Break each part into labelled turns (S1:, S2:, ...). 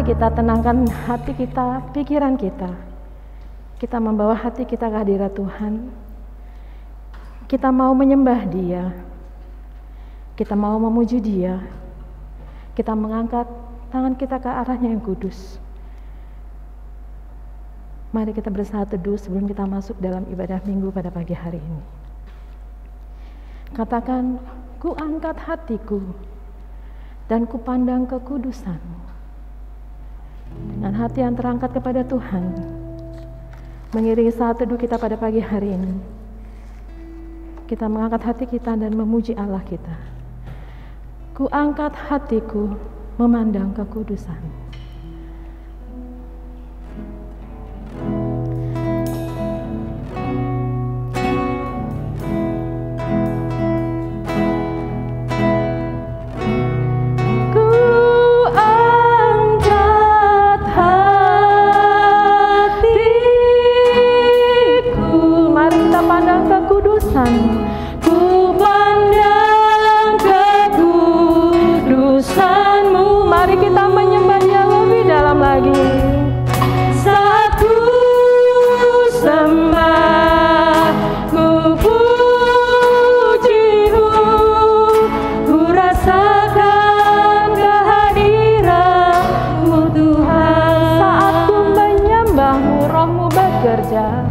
S1: kita tenangkan hati kita, pikiran kita. Kita membawa hati kita ke hadirat Tuhan. Kita mau menyembah Dia. Kita mau memuji Dia. Kita mengangkat tangan kita ke arahnya yang kudus. Mari kita bersaat teduh sebelum kita masuk dalam ibadah minggu pada pagi hari ini. Katakan, ku angkat hatiku dan ku pandang kekudusan-Mu. Dengan hati yang terangkat kepada Tuhan, mengiringi saat teduh kita pada pagi hari ini, kita mengangkat hati kita dan memuji Allah kita. Ku angkat hatiku memandang kekudusan-Mu. Ku pandang kekudusan-Mu. Mari kita menyembah-Nya lebih dalam lagi. Saat ku sembah, ku puji-Mu, ku rasakan kehadiran-Mu Tuhan. Saat ku menyembah-Mu, Roh-Mu bekerja.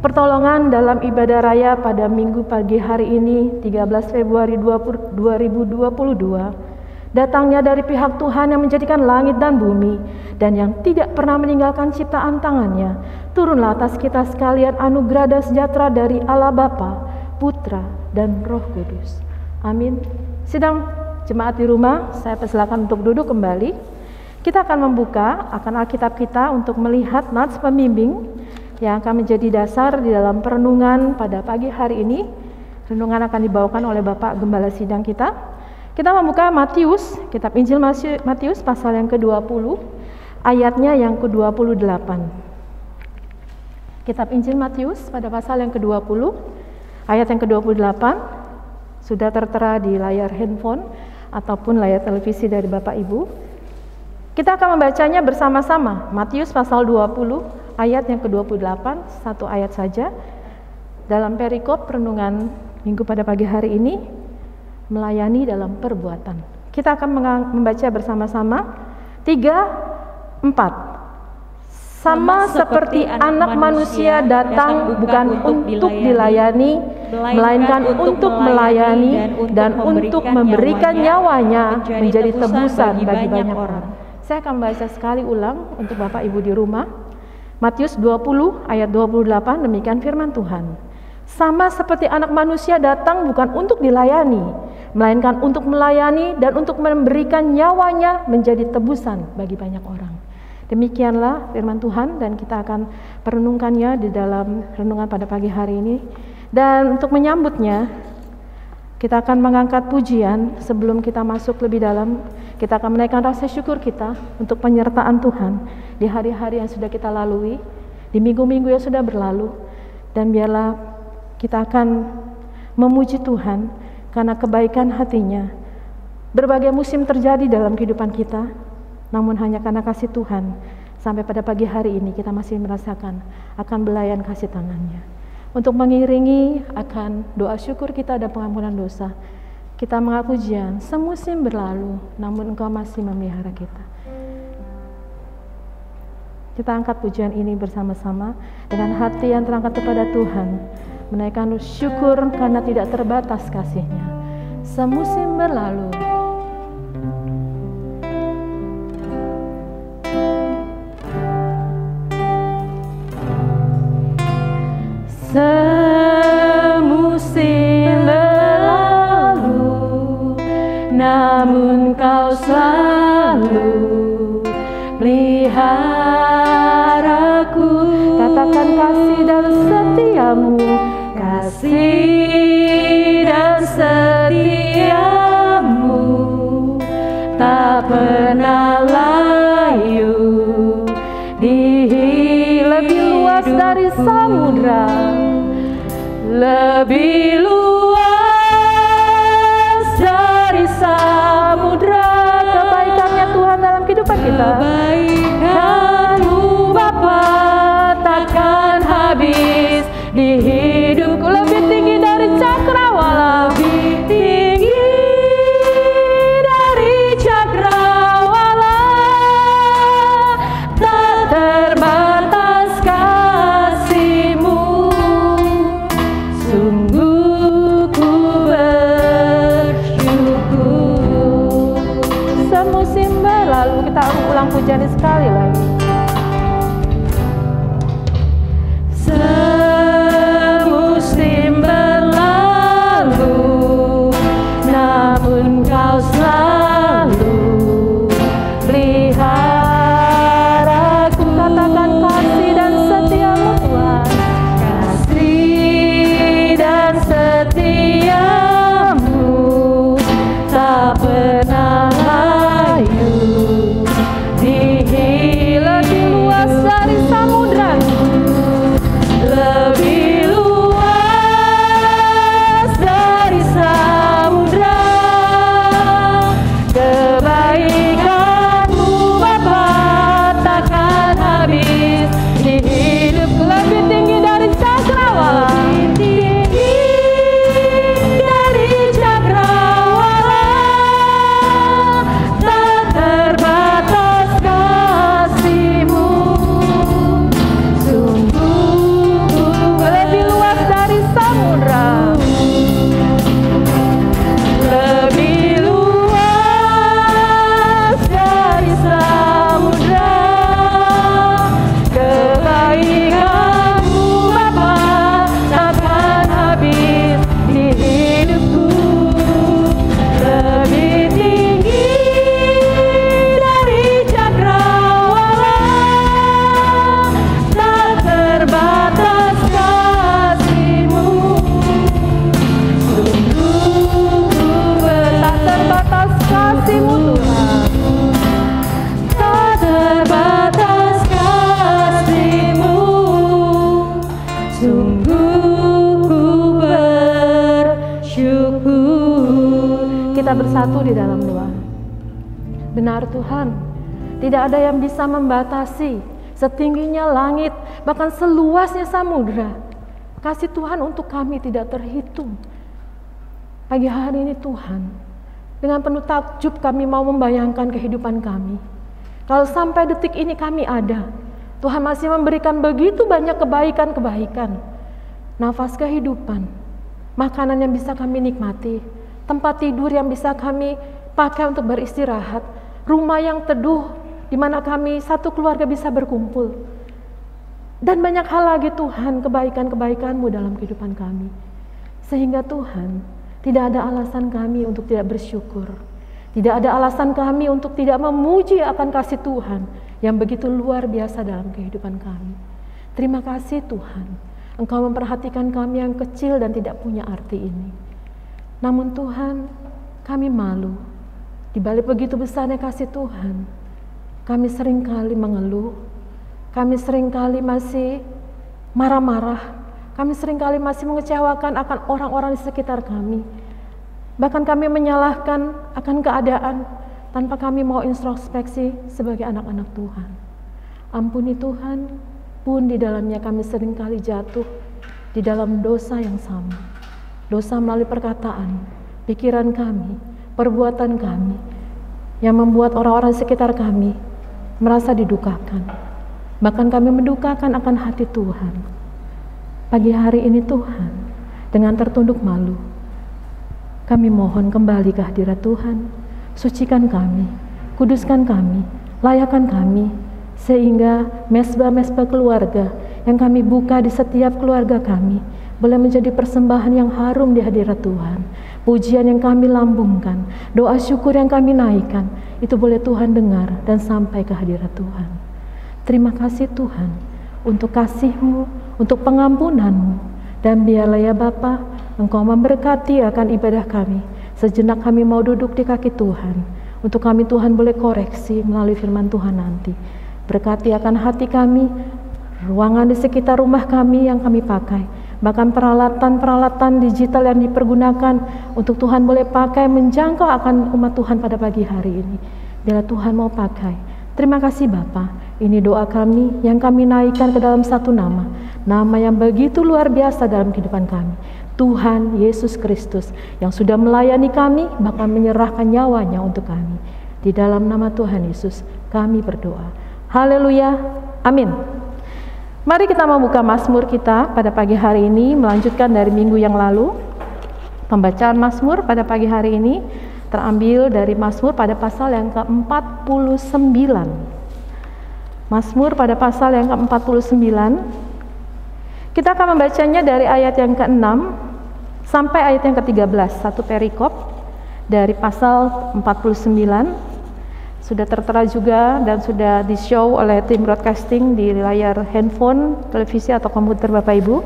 S1: Pertolongan dalam ibadah raya pada minggu pagi hari ini 13 Februari 2022 datangnya dari pihak Tuhan yang menjadikan langit dan bumi dan yang tidak pernah meninggalkan ciptaan tangannya. Turunlah atas kita sekalian anugerah dan sejahtera dari Allah Bapa, Putra dan Roh Kudus. Amin. Sidang jemaat di rumah, saya persilakan untuk duduk kembali. Kita akan membuka akan Alkitab kita untuk melihat nats pembimbing yang akan menjadi dasar di dalam perenungan pada pagi hari ini. Renungan akan dibawakan oleh Bapak Gembala Sidang kita. Kita membuka Matius, kitab Injil Matius pasal yang ke-20, ayatnya yang ke-28. Kitab Injil Matius pada pasal yang ke-20, ayat yang ke-28, sudah tertera di layar handphone ataupun layar televisi dari Bapak Ibu. Kita akan membacanya bersama-sama, Matius pasal 20, ayat yang ke-28, satu ayat saja. Dalam perikop renungan minggu pada pagi hari ini, melayani dalam perbuatan. Kita akan membaca bersama-sama 3, 4. sama seperti anak manusia datang bukan untuk dilayani, melainkan untuk melayani dan untuk memberikan nyawanya menjadi tebusan bagi banyak orang. Saya akan baca sekali ulang untuk Bapak Ibu di rumah. Matius 20 ayat 28, demikian firman Tuhan. Sama seperti anak manusia datang bukan untuk dilayani, melainkan untuk melayani dan untuk memberikan nyawanya menjadi tebusan bagi banyak orang. Demikianlah firman Tuhan, dan kita akan merenungkannya di dalam renungan pada pagi hari ini. Dan untuk menyambutnya, kita akan mengangkat pujian. Sebelum kita masuk lebih dalam, kita akan menaikkan rasa syukur kita untuk penyertaan Tuhan di hari-hari yang sudah kita lalui, di minggu-minggu yang sudah berlalu. Dan biarlah kita akan memuji Tuhan karena kebaikan hatinya. Berbagai musim terjadi dalam kehidupan kita, namun hanya karena kasih Tuhan, sampai pada pagi hari ini kita masih merasakan akan belayan kasih tangannya. Untuk mengiringi akan doa syukur kita dan pengampunan dosa, kita mengaku pujian, semusim berlalu, namun Engkau masih memelihara kita. Kita angkat pujian ini bersama-sama dengan hati yang terangkat kepada Tuhan, menaikkan syukur karena tidak terbatas kasih-Nya. Semusim berlalu, semusim berlalu, namun Kau selalu peliharaku. Katakan kasih dan setiamu, kasih dan setiamu tak pernah layu. Lebih luas dari samudra, lebih luas dari samudra. Kebaikannya Tuhan dalam kehidupan kita, kebaikan-Mu Bapa takkan habis di hidupku. Lebih tinggi dari cakrawala, lebih tinggi dari cakrawala, tak terbatas kasih-Mu. Sungguh ku bersyukur. Semusim berlalu, kita ulang pujian ini sekali lagi. Semusim berlalu, namun Kau selalu peliharaku. Katakan kasih dan setia-Mu Tuhan, kasih dan setia-Mu tak pernah layu. Lebih luas dari samudra, lebih luas dari samudra. Kebaikan-Mu Bapa takkan habis di hidupku. Lebih tinggi dari cakrawala, lebih tinggi dari cakrawala, tak terbatas kasih-Mu. Sungguh lebih luas dari samudra, lebih luas dari samudra. Kebaikan-Mu Bapa takkan habis di hidupku. Lebih tinggi dari cakrawala, tak terbatas kasih-Mu. Sungguh tak terbatas kasih-Mu Tuhan, tak terbatas kasih-Mu. Sungguh ku bersyukur. Kita bersatu di dalam doa. Benar Tuhan, tidak ada yang bisa membatasi setingginya langit, bahkan seluasnya samudra. Kasih Tuhan untuk kami tidak terhitung. Pagi hari ini Tuhan, dengan penuh takjub kami mau membayangkan kehidupan kami. Kalau sampai detik ini kami ada, Tuhan masih memberikan begitu banyak kebaikan-kebaikan, nafas kehidupan, makanan yang bisa kami nikmati, tempat tidur yang bisa kami pakai untuk beristirahat, rumah yang teduh di mana kami satu keluarga bisa berkumpul, dan banyak hal lagi Tuhan, kebaikan-kebaikan-Mu dalam kehidupan kami. Sehingga Tuhan, tidak ada alasan kami untuk tidak bersyukur, tidak ada alasan kami untuk tidak memuji akan kasih Tuhan yang begitu luar biasa dalam kehidupan kami. Terima kasih Tuhan, Engkau memperhatikan kami yang kecil dan tidak punya arti ini. Namun Tuhan, kami malu. Di balik begitu besarnya kasih Tuhan, kami seringkali mengeluh, kami seringkali masih marah-marah, kami seringkali masih mengecewakan akan orang-orang di sekitar kami. Bahkan kami menyalahkan akan keadaan tanpa kami mau introspeksi sebagai anak-anak Tuhan. Ampuni Tuhan, pun di dalamnya kami seringkali jatuh di dalam dosa yang sama. Dosa melalui perkataan, pikiran kami, perbuatan kami, yang membuat orang-orang sekitar kami merasa didukakan. Bahkan kami mendukakan akan hati Tuhan. Pagi hari ini Tuhan, dengan tertunduk malu, kami mohon kembali ke hadirat Tuhan. Sucikan kami, kuduskan kami, layakkan kami, sehingga mesbah-mesbah keluarga yang kami buka di setiap keluarga kami boleh menjadi persembahan yang harum di hadirat Tuhan. Pujian yang kami lambungkan, doa syukur yang kami naikkan, itu boleh Tuhan dengar dan sampai ke hadirat Tuhan. Terima kasih Tuhan untuk kasih-Mu, untuk pengampunan-Mu, dan biarlah ya Bapa, Engkau memberkati akan ibadah kami. Sejenak kami mau duduk di kaki Tuhan, untuk kami Tuhan boleh koreksi melalui firman Tuhan nanti. Berkati akan hati kami, ruangan di sekitar rumah kami yang kami pakai, bahkan peralatan-peralatan digital yang dipergunakan untuk Tuhan boleh pakai menjangkau akan umat Tuhan pada pagi hari ini. Bila Tuhan mau pakai. Terima kasih Bapa. Ini doa kami yang kami naikkan ke dalam satu nama yang begitu luar biasa dalam kehidupan kami. Tuhan Yesus Kristus yang sudah melayani kami, bahkan menyerahkan nyawanya untuk kami. Di dalam nama Tuhan Yesus kami berdoa. Haleluya. Amin. Mari kita membuka Mazmur kita pada pagi hari ini, melanjutkan dari minggu yang lalu. Pembacaan Mazmur pada pagi hari ini terambil dari Mazmur pada pasal yang ke-49. Mazmur pada pasal yang ke-49. Kita akan membacanya dari ayat yang ke-6 sampai ayat yang ke-13, satu perikop dari pasal 49. Sudah tertera juga dan sudah di-show oleh tim broadcasting di layar handphone, televisi atau komputer Bapak Ibu.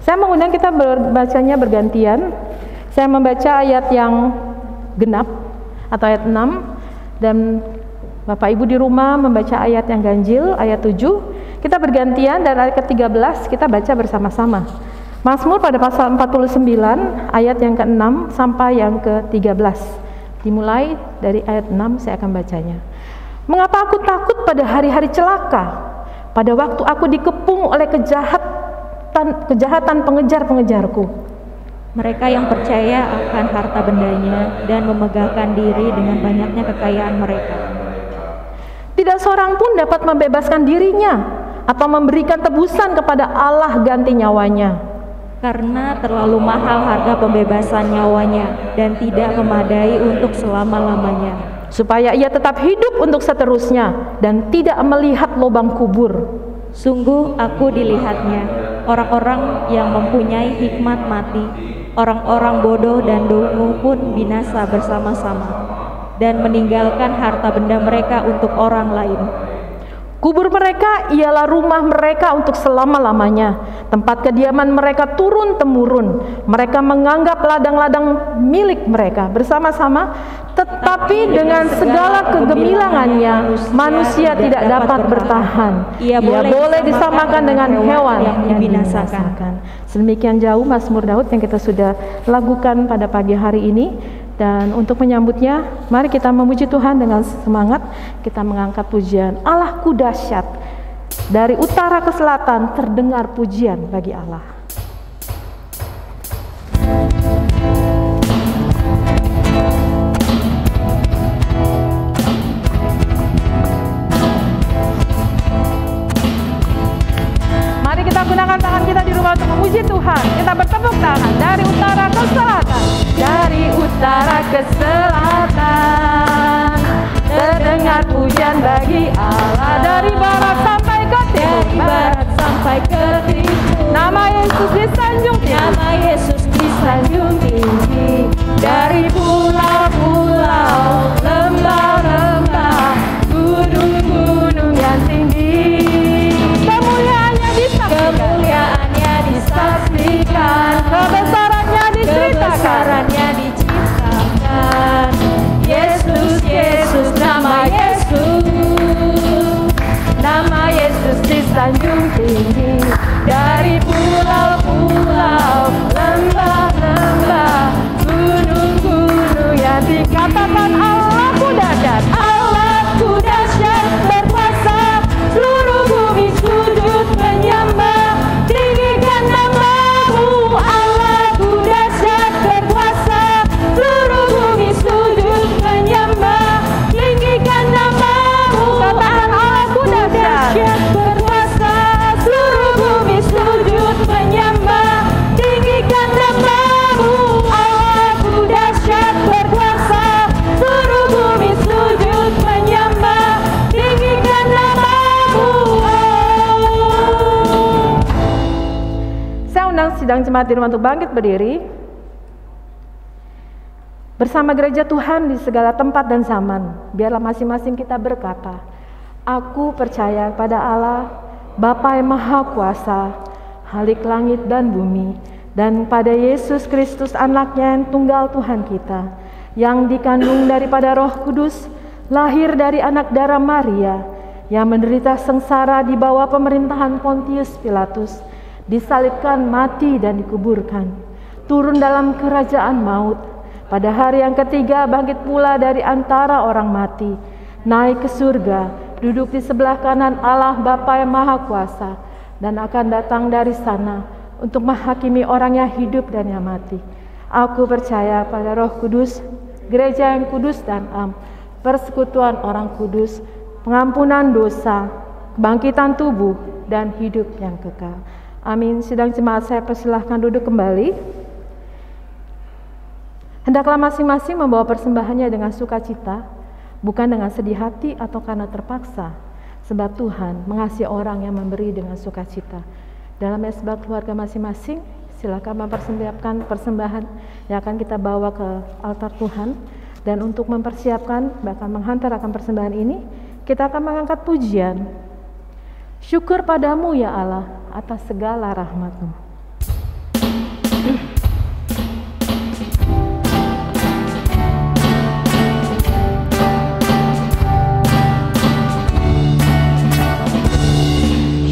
S1: Saya mengundang kita bacanya bergantian. Saya membaca ayat yang genap atau ayat 6, dan Bapak Ibu di rumah membaca ayat yang ganjil, ayat 7. Kita bergantian dan ayat ke-13 kita baca bersama-sama. Mazmur pada pasal 49 ayat yang ke-6 sampai yang ke-13. Dimulai dari ayat 6 saya akan bacanya. Mengapa aku takut pada hari-hari celaka? Pada waktu aku dikepung oleh kejahatan pengejar-pengejarku. Mereka yang percaya akan harta bendanya dan memegahkan diri dengan banyaknya kekayaan mereka. Tidak seorang pun dapat membebaskan dirinya atau memberikan tebusan kepada Allah ganti nyawanya. Karena terlalu mahal harga pembebasan nyawanya dan tidak memadai untuk selama-lamanya. Supaya ia tetap hidup untuk seterusnya dan tidak melihat lubang kubur. Sungguh aku dilihatnya, orang-orang yang mempunyai hikmat mati, orang-orang bodoh dan dungu pun binasa bersama-sama, dan meninggalkan harta benda mereka untuk orang lain. Kubur mereka ialah rumah mereka untuk selama-lamanya, tempat kediaman mereka turun-temurun. Mereka menganggap ladang-ladang milik mereka bersama-sama, tetapi dengan segala kegemilangannya manusia tidak dapat bertahan. Ia boleh disamakan dengan hewan yang dibinasakan. Sedemikian jauh Mazmur Daud yang kita sudah lakukan pada pagi hari ini. Dan untuk menyambutnya, mari kita memuji Tuhan dengan semangat. Kita mengangkat pujian Allahku dahsyat. Dari utara ke selatan terdengar pujian bagi Allah. ke selatan. Terdengar pujian bagi Allah dari barat sampai ke timur.
S2: Dari barat sampai ke timur.
S1: Nama Yesus disanjung tinggi.
S2: Nama Yesus disanjung tinggi. Dari pulau-pulau, lembah-lembah, gunung-gunung yang tinggi.
S1: Kemuliaannya disaksikan.
S2: Kemuliaannya disaksikan.
S1: Kebesarannya diceritakan.
S2: Kebesarannya diciptakan. Yesus, Yesus, nama Yesus. Nama Yesus disanjung tinggi. Dari pulau-pulau, lembah-lembah, gunung-gunung yang
S1: Katakan Allahku dahsyat.
S2: Allahku dahsyat berkuasa, seluruh bumi sujud menyembah. Tinggikan namamu, Allahku dahsyat berkuasa, seluruh bumi sujud menyembah. Tinggikan namamu,
S1: Katakan Allahku dahsyat
S2: berkuasa, seluruh bumi sujud menyembah. Tinggikan namamu, Allahku dahsyat berkuasa, seluruh bumi sujud menyembah. Tinggikan namamu.
S1: Saya undang sidang jemaat di rumah untuk bangkit berdiri. Bersama gereja Tuhan di segala tempat dan zaman, biarlah masing-masing kita berkata, aku percaya pada Allah, Bapa yang Maha Kuasa, Khalik langit dan bumi, dan pada Yesus Kristus anaknya yang tunggal Tuhan kita, yang dikandung daripada Roh Kudus, lahir dari anak darah Maria, yang menderita sengsara di bawah pemerintahan Pontius Pilatus, disalibkan, mati dan dikuburkan, turun dalam kerajaan maut, pada hari yang ketiga bangkit pula dari antara orang mati, naik ke surga, duduk di sebelah kanan Allah Bapa yang Maha Kuasa, dan akan datang dari sana untuk menghakimi orang yang hidup dan yang mati. Aku percaya pada Roh Kudus, gereja yang kudus dan am, persekutuan orang kudus, pengampunan dosa, kebangkitan tubuh, dan hidup yang kekal. Amin. Sidang jemaat saya persilahkan duduk kembali. Hendaklah masing-masing membawa persembahannya dengan sukacita, bukan dengan sedih hati atau karena terpaksa, sebab Tuhan mengasihi orang yang memberi dengan sukacita. Dalam mesbah keluarga masing-masing, silakan mempersiapkan persembahan yang akan kita bawa ke altar Tuhan. Dan untuk mempersiapkan, bahkan menghantar akan persembahan ini, kita akan mengangkat pujian. Syukur padamu ya Allah atas segala rahmat-Mu.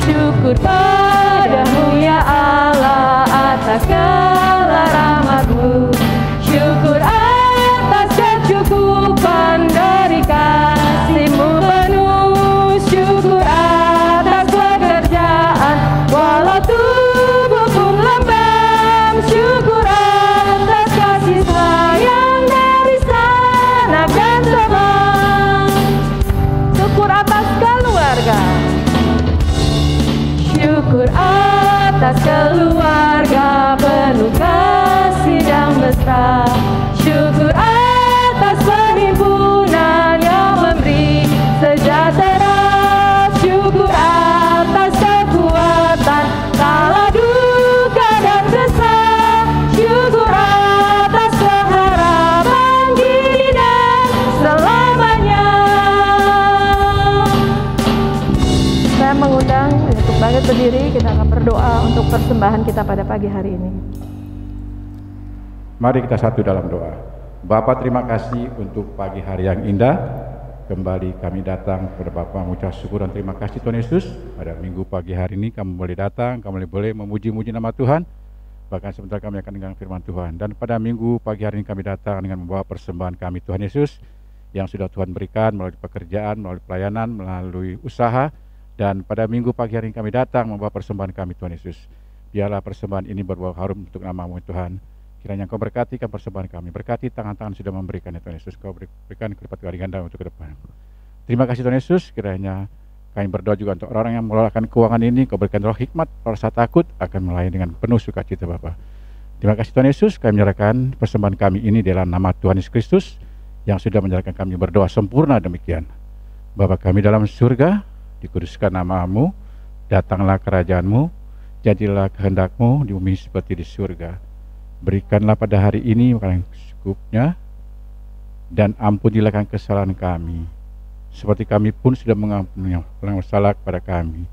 S2: Syukur padamu ya Allah atas segala rahmat-Mu. Syukur atas kecukupan dari kasih-Mu penuh. Syukur atas pekerjaan walau tubuh pun lembam. Syukur atas kasih sayang dari sanak dan teman.
S1: Syukur atas keluarga.
S2: Syukur atas keluarga penuh kasih dan mesra. Syukur atas perhimpunan yang memberi sejahtera. Syukur atas kekuatan kala duka dan kesal. Syukur atas pengharapan kini dan selamanya.
S1: Saya mengundang untuk bangkit berdiri, kita akan berdoa untuk persembahan kita pada pagi hari ini.
S3: Mari kita satu dalam doa. Bapa, terima kasih untuk pagi hari yang indah. Kembali kami datang kepada Bapa mengucap syukur dan terima kasih Tuhan Yesus. Pada minggu pagi hari ini kami boleh datang, kami boleh memuji-muji nama Tuhan. Bahkan sebentar kami akan dengar firman Tuhan. Dan pada minggu pagi hari ini kami datang dengan membawa persembahan kami Tuhan Yesus yang sudah Tuhan berikan melalui pekerjaan, melalui pelayanan, melalui usaha. Dan pada minggu pagi hari ini kami datang membawa persembahan kami Tuhan Yesus. Biarlah persembahan ini berbau harum untuk nama-Mu Tuhan. Kiranya Kau berkatikan persembahan kami, berkati tangan-tangan sudah memberikan ya Tuhan Yesus. Kau berikan kelipat kali ganda untuk ke depan. Terima kasih Tuhan Yesus. Kiranya kami berdoa juga untuk orang yang mengelolakan keuangan ini. Kau berikan roh hikmat, rasa takut, akan melayani dengan penuh sukacita Bapa. Terima kasih Tuhan Yesus, kami menyerahkan persembahan kami ini dalam nama Tuhan Yesus Kristus yang sudah menyerahkan kami berdoa sempurna demikian. Bapa kami dalam surga, dikuduskan nama-Mu, datanglah kerajaan-Mu, jadilah kehendak-Mu di bumi seperti di surga. Berikanlah pada hari ini makanan secukupnya, dan ampunilah kesalahan kami, seperti kami pun sudah mengampuni yang bersalah kepada kami.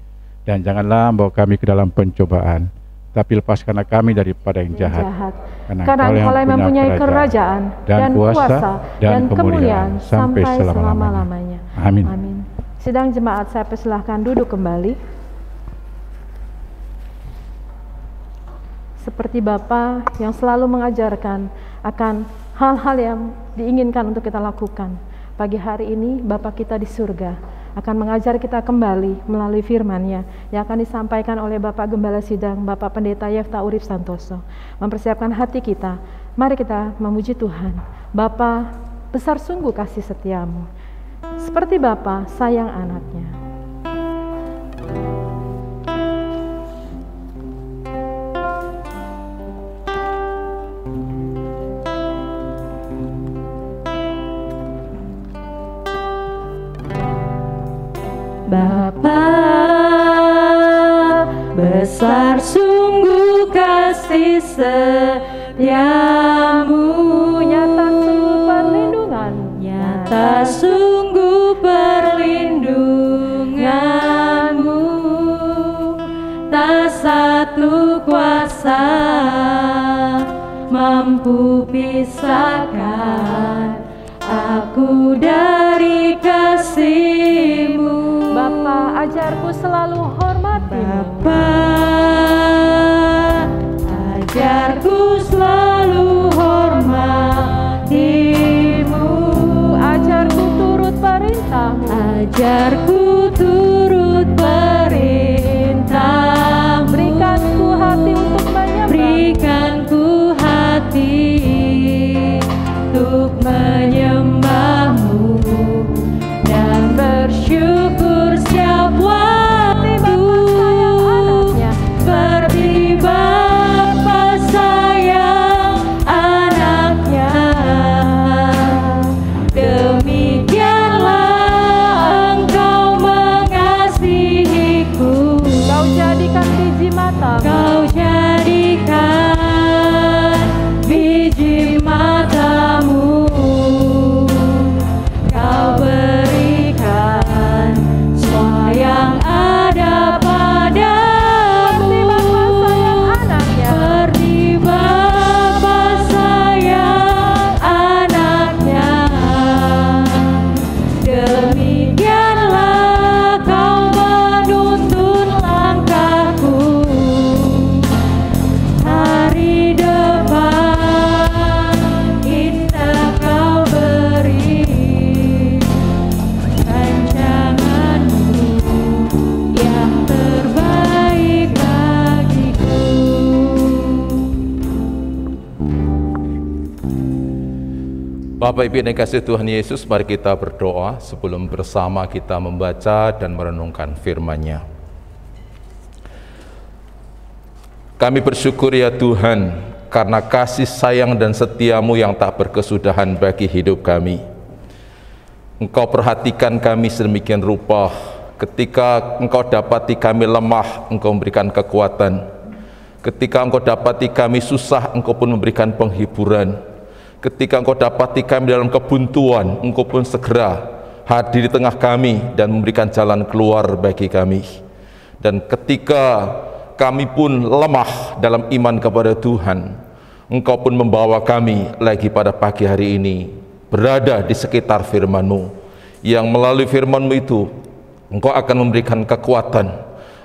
S3: Dan janganlah membawa kami ke dalam pencobaan, tapi lepaskanlah kami daripada yang jahat.
S1: Karena Engkau yang mempunyai kerajaan dan kuasa dan kemuliaan sampai selama-lamanya.
S3: Amin.
S1: Amin. Sidang jemaat, saya persilahkan duduk kembali. Seperti Bapa yang selalu mengajarkan akan hal-hal yang diinginkan untuk kita lakukan. Pagi hari ini Bapa kita di surga akan mengajar kita kembali melalui firman-Nya yang akan disampaikan oleh Bapak Gembala Sidang, Bapak Pendeta Yefta Urip Santoso. Mempersiapkan hati kita, mari kita memuji Tuhan. Bapa, besar sungguh kasih setia-Mu, seperti Bapa sayang anaknya.
S2: Bapa, besar sungguh kasih setia-Mu,
S1: Nyata sungguh perlindungan,
S2: nyata sungguh perlindungan-Mu, tak satu kuasa mampu pisahkan aku dari kasih-Mu.
S1: Bapa, ajarku selalu hormati-Mu.
S2: Bapa, ajarku selalu hormati-Mu.
S1: Ajarku turut perintah-Mu.
S2: Ajarku turut perintah-Mu.
S1: Berikanku hati untuk menyembah.
S2: Berikanku hati untuk menyembah-Mu dan bersyukur setiap waktu. Seperti Bapa sayang anaknya, demikianlah Engkau mengasihiku.
S1: Kau jadikan biji mata-Mu.
S2: Kau jadikan biji mata-Mu. Kau berikan semua yang ada padamu. Seperti Bapa sayang anaknya, demikianlah Kau menuntun langkahku. Hari depan indah Kau beri, rancangan-Mu yang terbaik bagiku.
S4: Bapak Ibu yang dikasihi Tuhan Yesus, mari kita berdoa sebelum bersama kita membaca dan merenungkan firman-Nya. Kami bersyukur ya Tuhan, karena kasih sayang dan setia-Mu yang tak berkesudahan bagi hidup kami. Engkau perhatikan kami sedemikian rupa. Ketika Engkau dapati kami lemah, Engkau memberikan kekuatan. Ketika Engkau dapati kami susah, Engkau pun memberikan penghiburan. Ketika Engkau dapati kami dalam kebuntuan, Engkau pun segera hadir di tengah kami dan memberikan jalan keluar bagi kami. Dan ketika kami pun lemah dalam iman kepada Tuhan, Engkau pun membawa kami lagi pada pagi hari ini berada di sekitar firman-Mu, yang melalui firman-Mu itu Engkau akan memberikan kekuatan,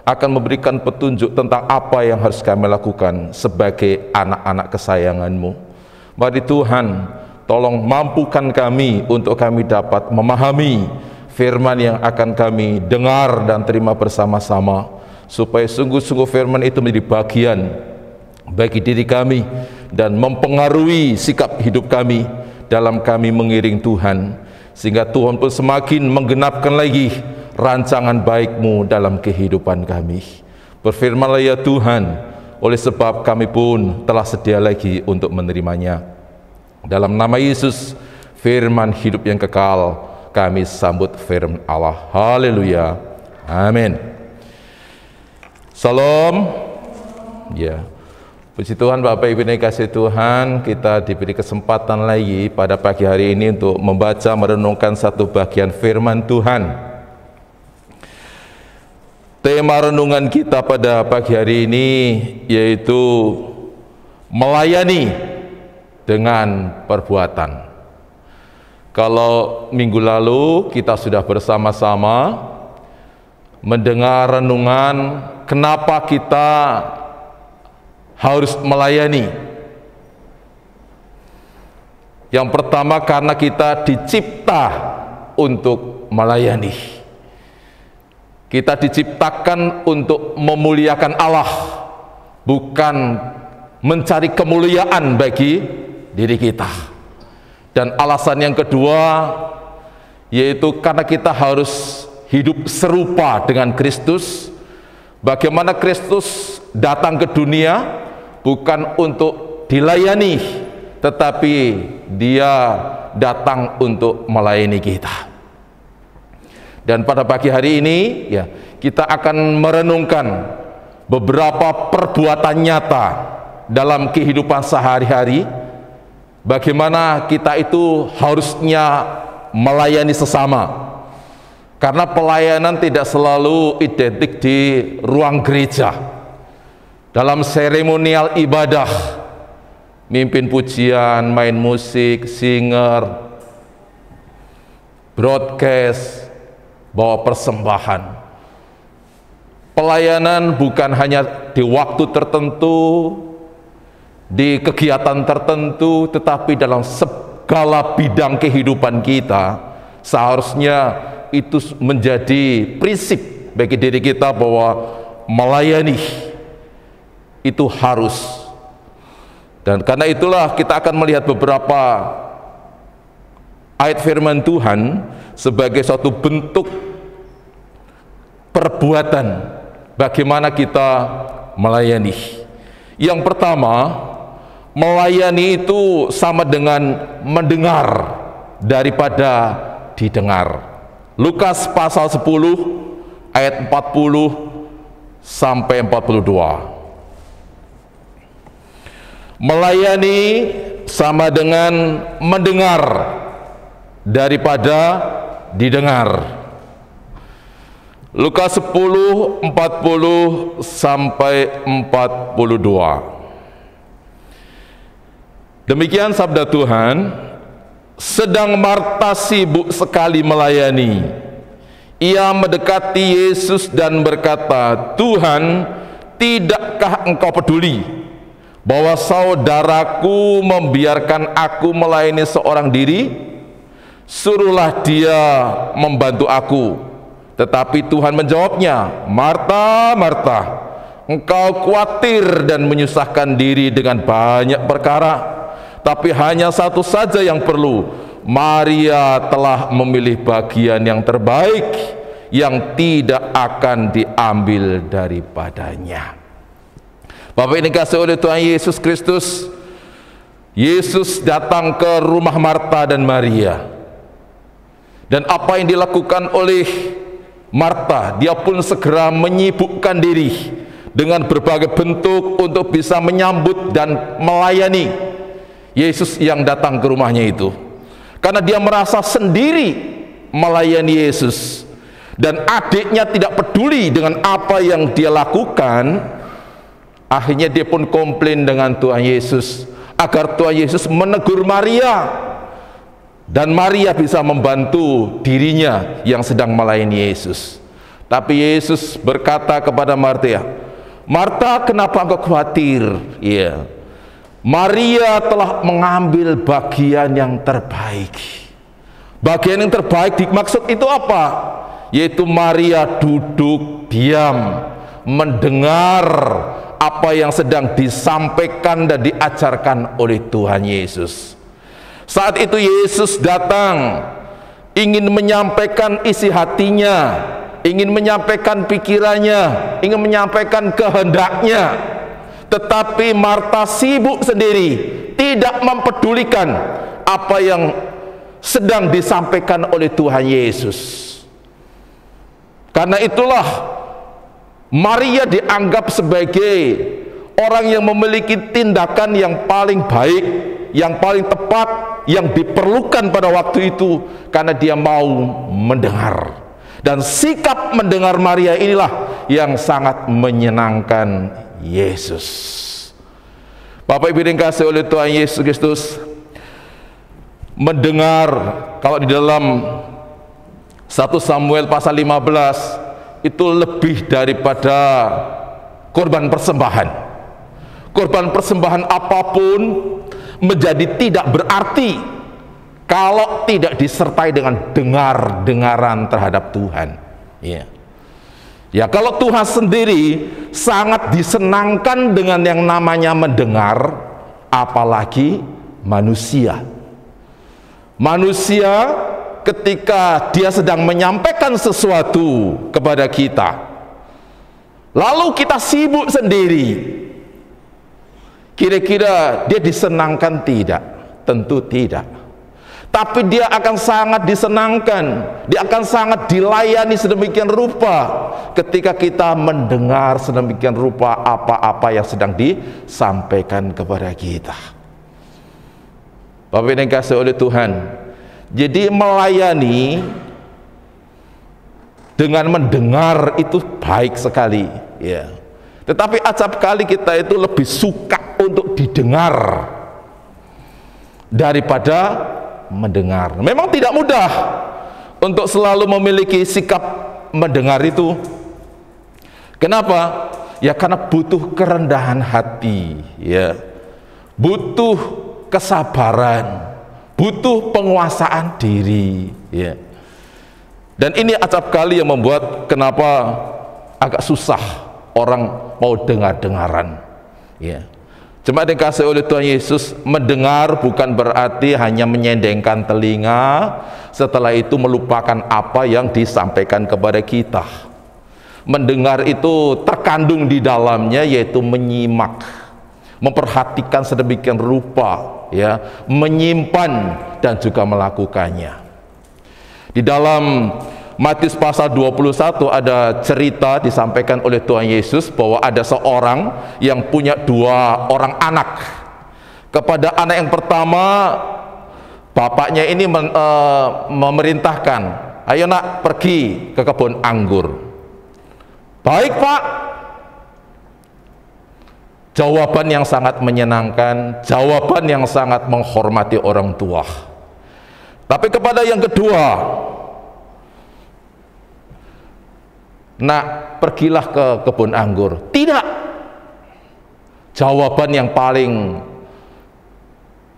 S4: akan memberikan petunjuk tentang apa yang harus kami lakukan sebagai anak-anak kesayangan-Mu. Mari Tuhan, tolong mampukan kami untuk kami dapat memahami firman yang akan kami dengar dan terima bersama-sama, supaya sungguh-sungguh firman itu menjadi bagian bagi diri kami dan mempengaruhi sikap hidup kami dalam kami mengiring Tuhan, sehingga Tuhan pun semakin menggenapkan lagi rancangan baik-Mu dalam kehidupan kami. Berfirmanlah ya Tuhan, oleh sebab kami pun telah sedia lagi untuk menerimanya. Dalam nama Yesus, firman hidup yang kekal, kami sambut firman Allah. Haleluya. Amin. Salam. Ya. Puji Tuhan, Bapak Ibu yang dikasihi Tuhan, kita diberi kesempatan lagi pada pagi hari ini untuk membaca merenungkan satu bagian firman Tuhan. Tema renungan kita pada pagi hari ini yaitu melayani dengan perbuatan. Kalau minggu lalu kita sudah bersama-sama mendengar renungan kenapa kita harus melayani. Yang pertama, karena kita dicipta untuk melayani. Kita diciptakan untuk memuliakan Allah, bukan mencari kemuliaan bagi diri kita. Dan alasan yang kedua yaitu karena kita harus hidup serupa dengan Kristus. Bagaimana Kristus datang ke dunia bukan untuk dilayani, tetapi Dia datang untuk melayani kita. Dan pada pagi hari ini ya, kita akan merenungkan beberapa perbuatan nyata dalam kehidupan sehari-hari. Bagaimana kita itu harusnya melayani sesama. Karena pelayanan tidak selalu identik di ruang gereja. Dalam seremonial ibadah, mimpin pujian, main musik, singer, broadcast, bawa persembahan. Pelayanan bukan hanya di waktu tertentu, di kegiatan tertentu, tetapi dalam segala bidang kehidupan kita. Seharusnya itu menjadi prinsip bagi diri kita bahwa melayani itu harus. Dan karena itulah kita akan melihat beberapa ayat firman Tuhan sebagai suatu bentuk perbuatan bagaimana kita melayani. Yang pertama, melayani itu sama dengan mendengar daripada didengar. Lukas pasal 10 ayat 40 sampai 42. Melayani sama dengan mendengar daripada didengar. Lukas 10 40 sampai 42. Demikian sabda Tuhan. Sedang Marta sibuk sekali melayani. Ia mendekati Yesus dan berkata, "Tuhan, tidakkah engkau peduli bahwa saudaraku membiarkan aku melayani seorang diri? Suruhlah dia membantu aku." Tetapi Tuhan menjawabnya, "Marta, Marta, engkau khawatir dan menyusahkan diri dengan banyak perkara. Tapi hanya satu saja yang perlu. Maria telah memilih bagian yang terbaik, yang tidak akan diambil daripadanya." Bapak ini kasih oleh Tuhan Yesus Kristus, Yesus datang ke rumah Marta dan Maria. Dan apa yang dilakukan oleh Marta, dia pun segera menyibukkan diri dengan berbagai bentuk untuk bisa menyambut dan melayani Yesus yang datang ke rumahnya itu. Karena dia merasa sendiri melayani Yesus, dan adiknya tidak peduli dengan apa yang dia lakukan. Akhirnya dia pun komplain dengan Tuhan Yesus agar Tuhan Yesus menegur Maria, dan Maria bisa membantu dirinya yang sedang melayani Yesus. Tapi Yesus berkata kepada Marta, "Marta, kenapa engkau khawatir? Iya, Maria telah mengambil bagian yang terbaik." Bagian yang terbaik dimaksud itu apa? Yaitu Maria duduk diam, mendengar apa yang sedang disampaikan dan diajarkan oleh Tuhan Yesus. Saat itu Yesus datang, ingin menyampaikan isi hatinya, ingin menyampaikan pikirannya, ingin menyampaikan kehendaknya. Tetapi Marta sibuk sendiri, tidak mempedulikan apa yang sedang disampaikan oleh Tuhan Yesus. Karena itulah Maria dianggap sebagai orang yang memiliki tindakan yang paling baik, yang paling tepat, yang diperlukan pada waktu itu, karena dia mau mendengar. Dan sikap mendengar Maria inilah yang sangat menyenangkan Yesus. Bapak Ibu yang dikasihi oleh Tuhan Yesus Kristus, mendengar, kalau di dalam 1 Samuel pasal 15 itu lebih daripada korban persembahan. Korban persembahan apapun menjadi tidak berarti kalau tidak disertai dengan dengar-dengaran terhadap Tuhan. Ya, kalau Tuhan sendiri sangat disenangkan dengan yang namanya mendengar, apalagi manusia. Manusia ketika dia sedang menyampaikan sesuatu kepada kita, lalu kita sibuk sendiri, kira-kira dia disenangkan tidak? Tentu tidak. Tapi dia akan sangat disenangkan, dia akan sangat dilayani sedemikian rupa ketika kita mendengar sedemikian rupa apa-apa yang sedang disampaikan kepada kita. Bapak yang dikasihi oleh Tuhan, jadi melayani dengan mendengar itu baik sekali, ya. Tetapi acap kali kita itu lebih suka untuk didengar daripada mendengar. Memang tidak mudah untuk selalu memiliki sikap mendengar itu. Kenapa? Ya karena butuh kerendahan hati, ya. Butuh kesabaran, butuh penguasaan diri, ya. Dan ini acap kali yang membuat kenapa agak susah orang mau dengar-dengaran, ya. Cuma dikasih oleh Tuhan Yesus, mendengar bukan berarti hanya menyendengkan telinga, setelah itu melupakan apa yang disampaikan kepada kita. Mendengar itu terkandung di dalamnya, yaitu menyimak, memperhatikan sedemikian rupa, ya, menyimpan dan juga melakukannya. Di dalam Matius pasal 21 ada cerita disampaikan oleh Tuhan Yesus bahwa ada seorang yang punya 2 orang anak. Kepada anak yang pertama, bapaknya ini memerintahkan, ayo nak, pergi ke kebun anggur. Baik Pak. Jawaban yang sangat menyenangkan, jawaban yang sangat menghormati orang tua. Tapi kepada yang kedua, nak, pergilah ke kebun anggur. Tidak. Jawaban yang paling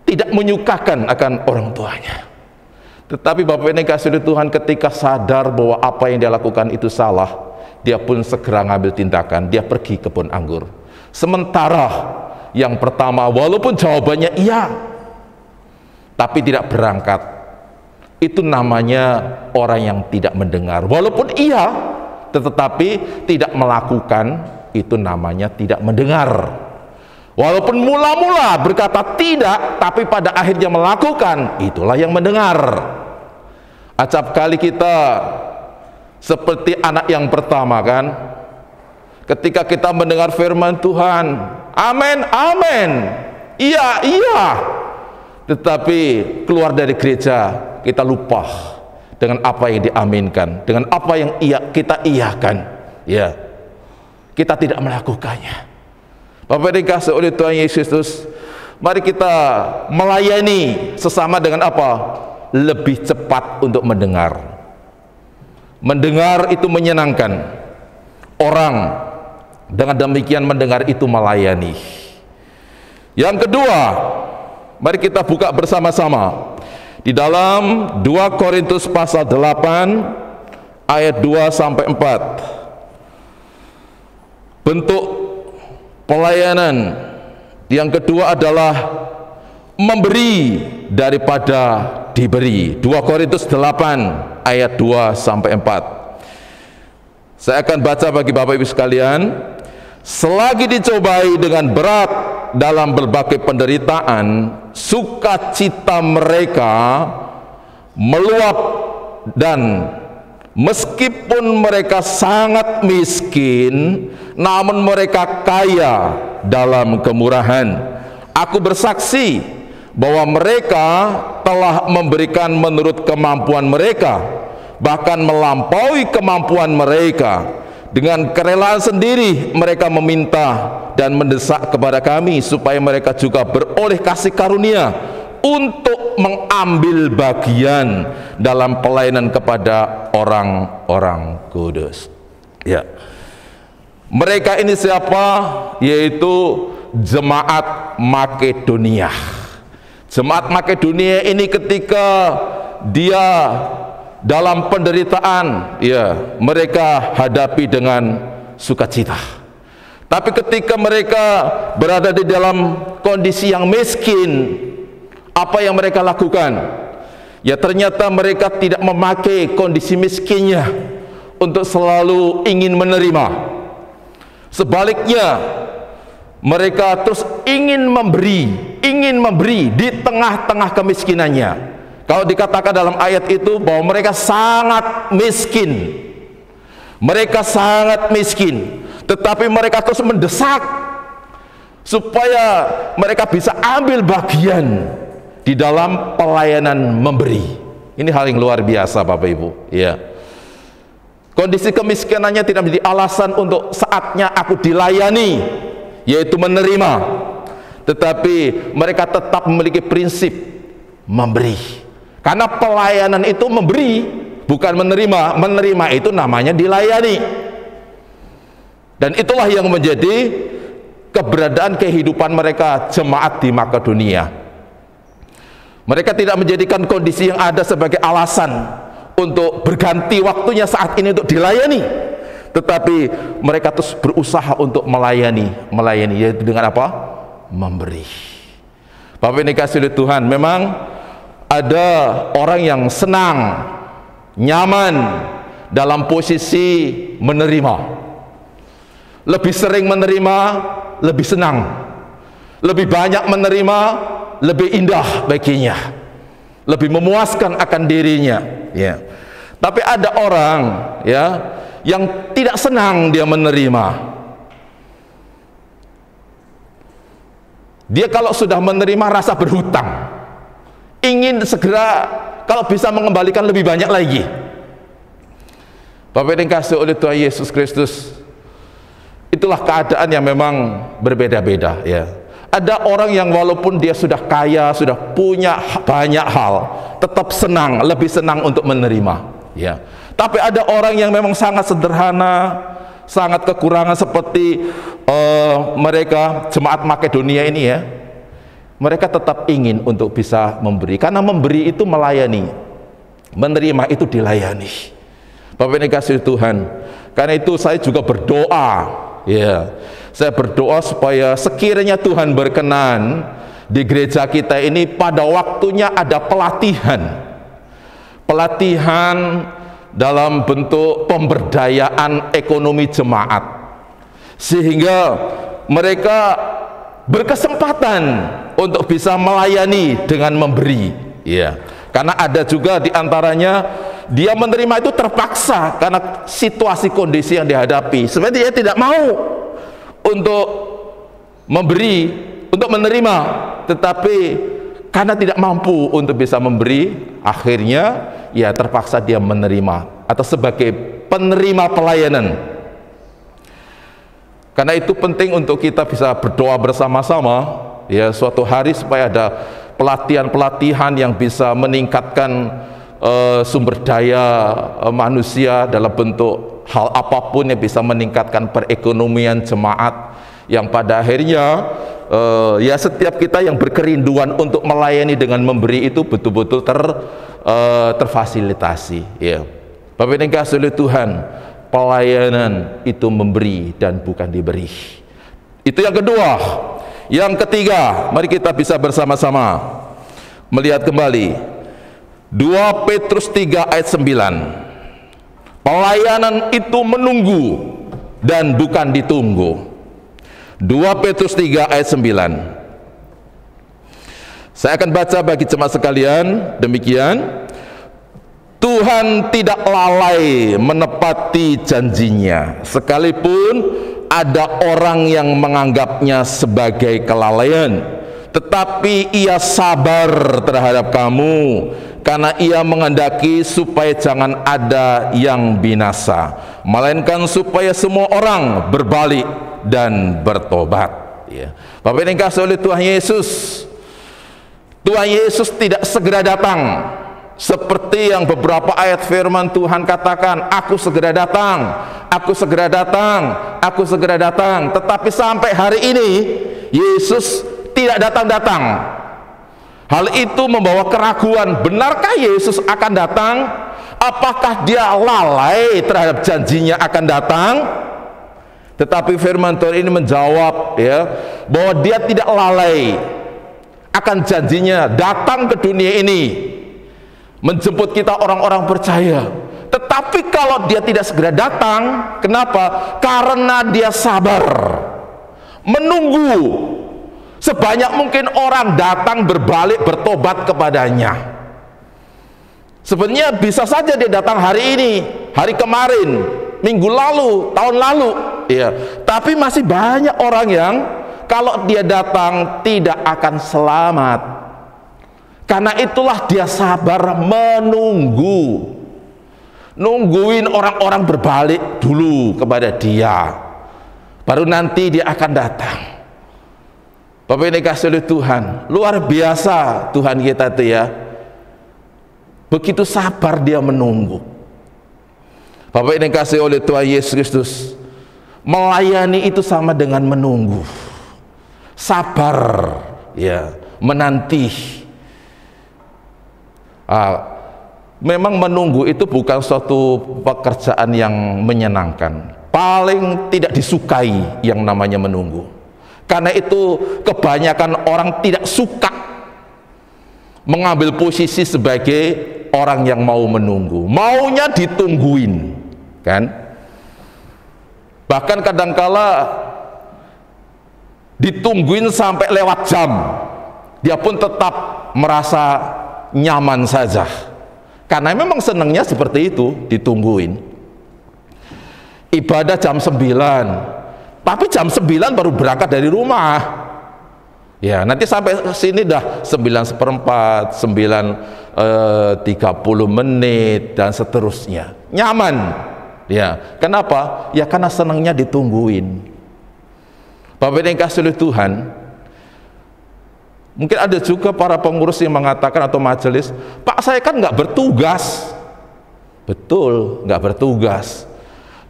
S4: tidak menyukakan akan orang tuanya. Tetapi Bapak ini kasih Tuhan, ketika sadar bahwa apa yang dia lakukan itu salah, dia pun segera ngambil tindakan, dia pergi ke kebun anggur. Sementara yang pertama, walaupun jawabannya iya, tapi tidak berangkat, itu namanya orang yang tidak mendengar. Walaupun iya, tetapi tidak melakukan, itu namanya tidak mendengar. Walaupun mula-mula berkata tidak, tapi pada akhirnya melakukan, itulah yang mendengar. Acap kali kita seperti anak yang pertama, kan? Ketika kita mendengar firman Tuhan, amin, amin, iya, iya, tetapi keluar dari gereja kita lupa dengan apa yang diaminkan, dengan apa yang kita iyakan, ya, kita tidak melakukannya. Bapak dikasih oleh Tuhan Yesus, mari kita melayani sesama dengan apa? Lebih cepat untuk mendengar. Mendengar itu menyenangkan. Orang dengan demikian mendengar itu melayani. Yang kedua, mari kita buka bersama-sama di dalam 2 Korintus pasal 8 ayat 2 sampai 4. Bentuk pelayanan yang kedua adalah memberi daripada diberi. 2 Korintus 8 ayat 2 sampai 4. Saya akan baca bagi Bapak Ibu sekalian. selagi dicobai dengan berat dalam berbagai penderitaan, sukacita mereka meluap, dan meskipun mereka sangat miskin, namun mereka kaya dalam kemurahan. Aku bersaksi bahwa mereka telah memberikan menurut kemampuan mereka, bahkan melampaui kemampuan mereka. Dengan kerelaan sendiri mereka meminta dan mendesak kepada kami supaya mereka juga beroleh kasih karunia untuk mengambil bagian dalam pelayanan kepada orang-orang kudus. Ya. Mereka ini siapa? Yaitu Jemaat Makedonia. Jemaat Makedonia ini ketika dia dalam penderitaan, ya, mereka hadapi dengan sukacita. Tapi ketika mereka berada di dalam kondisi yang miskin, apa yang mereka lakukan? Ya, ternyata mereka tidak memakai kondisi miskinnya untuk selalu ingin menerima. Sebaliknya, mereka terus ingin memberi di tengah-tengah kemiskinannya. Kalau dikatakan dalam ayat itu bahwa mereka sangat miskin, mereka sangat miskin, tetapi mereka terus mendesak supaya mereka bisa ambil bagian di dalam pelayanan memberi. Ini hal yang luar biasa, Bapak Ibu. Ya, kondisi kemiskinannya tidak menjadi alasan untuk saatnya aku dilayani, yaitu menerima, tetapi mereka tetap memiliki prinsip memberi. Karena pelayanan itu memberi, bukan menerima. Menerima itu namanya dilayani. Dan itulah yang menjadi keberadaan kehidupan mereka jemaat di Makedonia. Mereka tidak menjadikan kondisi yang ada sebagai alasan untuk berganti waktunya saat ini untuk dilayani, tetapi mereka terus berusaha untuk melayani, yaitu dengan apa? Memberi. Bapak ini kasih oleh Tuhan, memang ada orang yang senang, nyaman dalam posisi menerima. Lebih sering menerima, lebih senang. Lebih banyak menerima, lebih indah baginya. Lebih memuaskan akan dirinya. Ya. Tapi ada orang, ya, yang tidak senang dia menerima. Dia kalau sudah menerima rasa berhutang, ingin segera kalau bisa mengembalikan lebih banyak lagi. Bapak yang dikasihi oleh Tuhan Yesus Kristus, itulah keadaan yang memang berbeda-beda, ya. Ada orang yang walaupun dia sudah kaya, sudah punya banyak hal, tetap senang, lebih senang untuk menerima, ya. Tapi ada orang yang memang sangat sederhana, sangat kekurangan, seperti mereka jemaat Makedonia ini, ya. Mereka tetap ingin untuk bisa memberi, karena memberi itu melayani, menerima itu dilayani. Bapak ini kasih Tuhan, karena itu saya juga berdoa, ya, saya berdoa supaya sekiranya Tuhan berkenan di gereja kita ini pada waktunya ada pelatihan dalam bentuk pemberdayaan ekonomi jemaat, sehingga mereka berkesempatan untuk bisa melayani dengan memberi, ya. Karena ada juga diantaranya dia menerima itu terpaksa karena situasi kondisi yang dihadapi. Sebenarnya dia tidak mau untuk memberi, untuk menerima, tetapi karena tidak mampu untuk bisa memberi, akhirnya ya terpaksa dia menerima atau sebagai penerima pelayanan. Karena itu penting untuk kita bisa berdoa bersama-sama, ya, suatu hari supaya ada pelatihan-pelatihan yang bisa meningkatkan sumber daya manusia dalam bentuk hal apapun yang bisa meningkatkan perekonomian jemaat, yang pada akhirnya ya setiap kita yang berkerinduan untuk melayani dengan memberi itu betul-betul terfasilitasi, ya. Bapak yang dikasihi oleh Tuhan, pelayanan itu memberi dan bukan diberi. Itu yang kedua. Yang ketiga, mari kita bisa bersama-sama melihat kembali 2 Petrus 3 ayat 9. Pelayanan itu menunggu dan bukan ditunggu. 2 Petrus 3 ayat 9. Saya akan baca bagi jemaat sekalian, demikian. Tuhan tidak lalai menepati janjinya, sekalipun ada orang yang menganggapnya sebagai kelalaian, tetapi ia sabar terhadap kamu, karena ia menghendaki supaya jangan ada yang binasa, melainkan supaya semua orang berbalik dan bertobat. Ya. Bapak ini kasih oleh Tuhan Yesus, Tuhan Yesus tidak segera datang seperti yang beberapa ayat firman Tuhan katakan, aku segera datang, aku segera datang, aku segera datang. Tetapi sampai hari ini Yesus tidak datang-datang. Hal itu membawa keraguan, benarkah Yesus akan datang? Apakah dia lalai terhadap janjinya akan datang? Tetapi firman Tuhan ini menjawab, ya, bahwa dia tidak lalai akan janjinya datang ke dunia ini, menjemput kita orang-orang percaya. Tetapi kalau dia tidak segera datang, kenapa? Karena dia sabar menunggu sebanyak mungkin orang datang berbalik bertobat kepadanya. Sebenarnya bisa saja dia datang hari ini, hari kemarin, minggu lalu, tahun lalu, ya. Tapi masih banyak orang yang kalau dia datang tidak akan selamat. Karena itulah dia sabar menunggu, nungguin orang-orang berbalik dulu kepada dia, baru nanti dia akan datang. Bapak ini kasih oleh Tuhan, luar biasa Tuhan kita itu, ya. Begitu sabar dia menunggu. Bapak ini kasih oleh Tuhan Yesus Kristus, melayani itu sama dengan menunggu. Sabar, ya, menanti. Memang menunggu itu bukan suatu pekerjaan yang menyenangkan, paling tidak disukai yang namanya menunggu. Karena itu kebanyakan orang tidak suka mengambil posisi sebagai orang yang mau menunggu, maunya ditungguin, kan? Bahkan kadangkala ditungguin sampai lewat jam, dia pun tetap merasa nyaman saja, karena memang senangnya seperti itu, ditungguin. Ibadah jam 9, tapi jam 9 baru berangkat dari rumah, ya, nanti sampai sini dah 9:15, 9:30 menit dan seterusnya, nyaman, ya. Kenapa? Ya karena senangnya ditungguin. Bapak yang kasih oleh Tuhan, mungkin ada juga para pengurus yang mengatakan atau majelis, Pak, saya kan nggak bertugas. Betul, nggak bertugas.